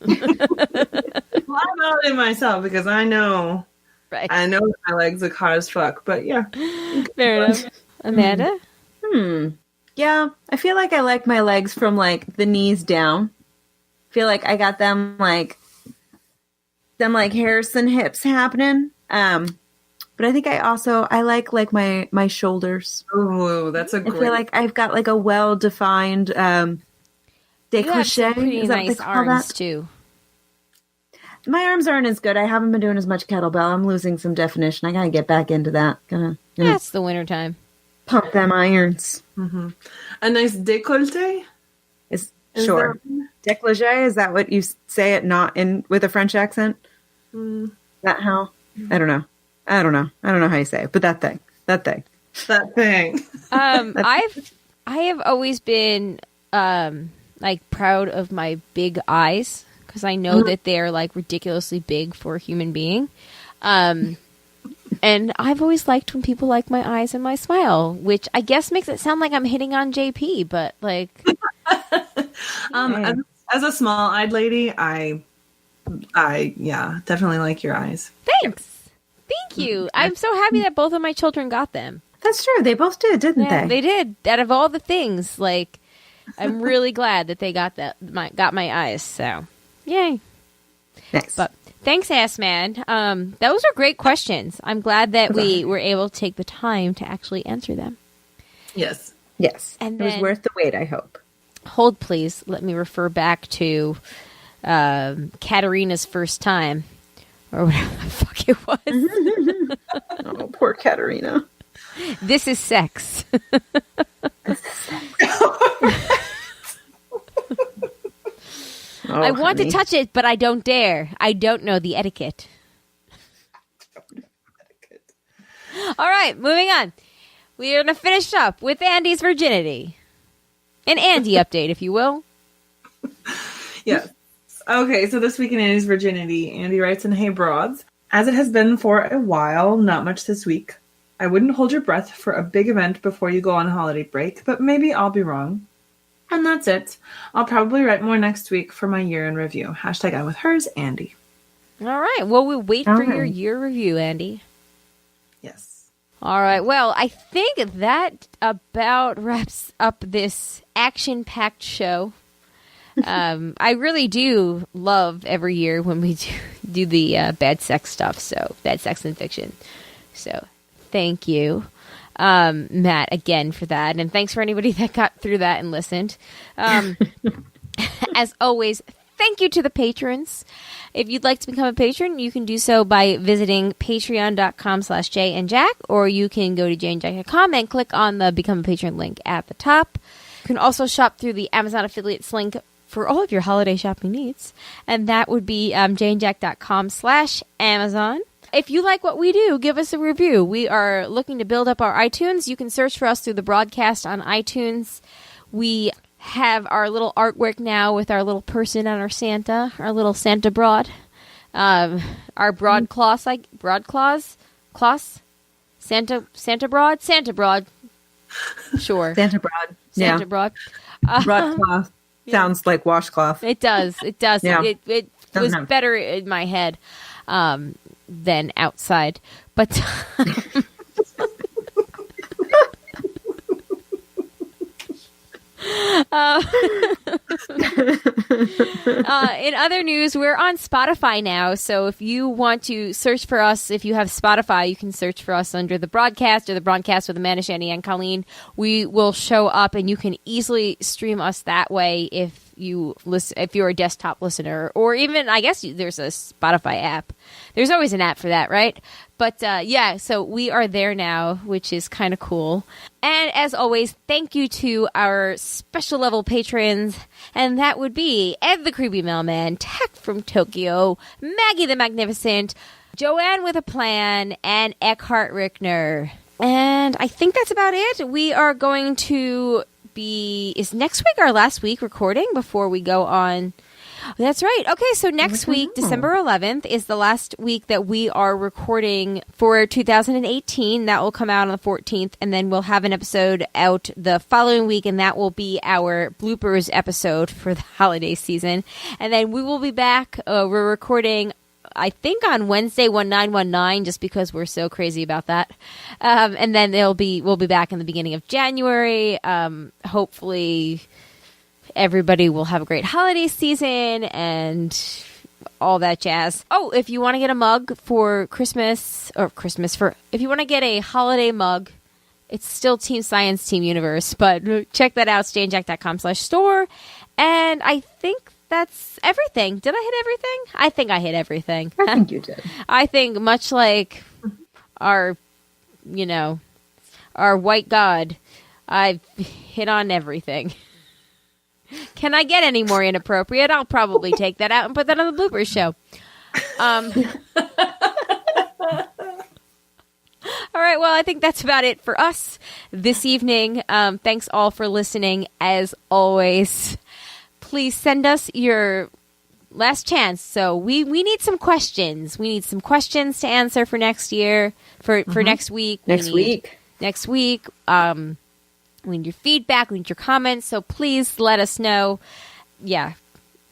Well, I validate myself because I know. Right. I know that my legs look hot as fuck, but yeah. Fair enough. Amanda? Yeah, I feel like I like my legs from like the knees down. I feel like I got them like Harrison hips happening. But I think I like my shoulders. Oh, that's a great. I feel like I've got like a well defined décolleté. Pretty Is that nice what they call arms that? too. My arms aren't as good. I haven't been doing as much kettlebell. I'm losing some definition. I gotta get back into that. Yeah, it's the wintertime. Pump them irons. Mm-hmm. A nice décolleté? Is sure. Décolleté, is that what you say it not in with a French accent? Is that how? I don't know. I don't know how you say it, but that thing. I have always been like proud of my big eyes because I know that they're like ridiculously big for a human being. And I've always liked when people like my eyes and my smile, which I guess makes it sound like I'm hitting on JP, but like as a small-eyed lady, I definitely like your eyes. Thanks. Thank you. I'm so happy that both of my children got them. That's true. They both did, didn't they? They did. Out of all the things, like I'm really glad that they got got my eyes. So, yay. Nice. But thanks, Ass Man. Those are great questions. I'm glad that we were able to take the time to actually answer them. Yes. And it was worth the wait, I hope. Hold, please. Let me refer back to Katarina's first time. Or whatever the fuck it was. Oh, poor Katarina. This is sex. I want to touch it, but I don't dare. I don't know the etiquette. All right, moving on. We are going to finish up with Andy's virginity. An Andy update, if you will. Yes. Okay, so this week in Andy's virginity, Andy writes in Hey Broads, as it has been for a while, not much this week. I wouldn't hold your breath for a big event before you go on holiday break, but maybe I'll be wrong. And that's it. I'll probably write more next week for my year in review. # I'm with hers, Andy. All right, well, we'll wait for your year review, Andy. Yes. All right, well, I think that about wraps up this action-packed show. I really do love every year when we do the bad sex stuff, so bad sex and fiction. So thank you, Matt, again for that, and thanks for anybody that got through that and listened. As always, thank you to the patrons. If you'd like to become a patron, you can do so by visiting patreon.com/jayandjack, or you can go to jayandjack.com and click on the Become a Patron link at the top. You can also shop through the Amazon affiliates link for all of your holiday shopping needs, and that would be jayandjack.com/Amazon. If you like what we do, give us a review. We are looking to build up our iTunes. You can search for us through the broadcast on iTunes. We have our little artwork now with our little person on our Santa, our little Santa broad. Our broadcloth, Santa broad. Sure. Santa broad. Santa broad. Broadcloth. Sounds like washcloth. It does. Yeah. It was better in my head than outside. But in other news, we're on Spotify now. So if you want to search for us, if you have Spotify, you can search for us under the broadcast or the broadcast with Amanda, Shandy, and Colleen. We will show up, and you can easily stream us that way if you listen, if you're a desktop listener, or even I guess there's a Spotify app. There's always an app for that, right? But yeah, so we are there now, which is kind of cool. And as always, thank you to our special level patrons, and that would be Ed the Creepy Mailman, Tech from Tokyo, Maggie the Magnificent, Joanne with a Plan, and Eckhart Rickner. And I think that's about it. We are going to is next week our last week recording before we go on? That's right. Okay, so next week, December 11th, is the last week that we are recording for 2018. That will come out on the 14th, and then we'll have an episode out the following week, and that will be our bloopers episode for the holiday season. And then we will be back. We're recording, I think, on Wednesday 1919, just because we're so crazy about that. And then we'll be back in the beginning of January. Hopefully everybody will have a great holiday season and all that jazz. Oh, if you want to get a mug for Christmas, if you want to get a holiday mug, it's still Team Science, Team Universe, but check that out, stayinjack.com/store. And I think that's everything. Did I hit everything? I think I hit everything. I think you did. I think much like our white god, I've hit on everything. Can I get any more inappropriate? I'll probably take that out and put that on the bloopers show. All right, well, I think that's about it for us this evening. Thanks all for listening. As always, please send us your last chance. So we need some questions. We need some questions to answer for next year, for next week. Next week. We need your feedback. We need your comments. So please let us know. Yeah,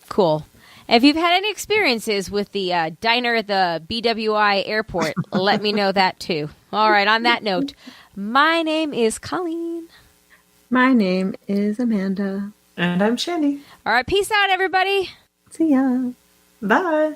cool. If you've had any experiences with the diner at the BWI airport, let me know that too. All right, on that note, my name is Colleen. My name is Amanda. And I'm Shanny. All right, peace out, everybody. See ya. Bye.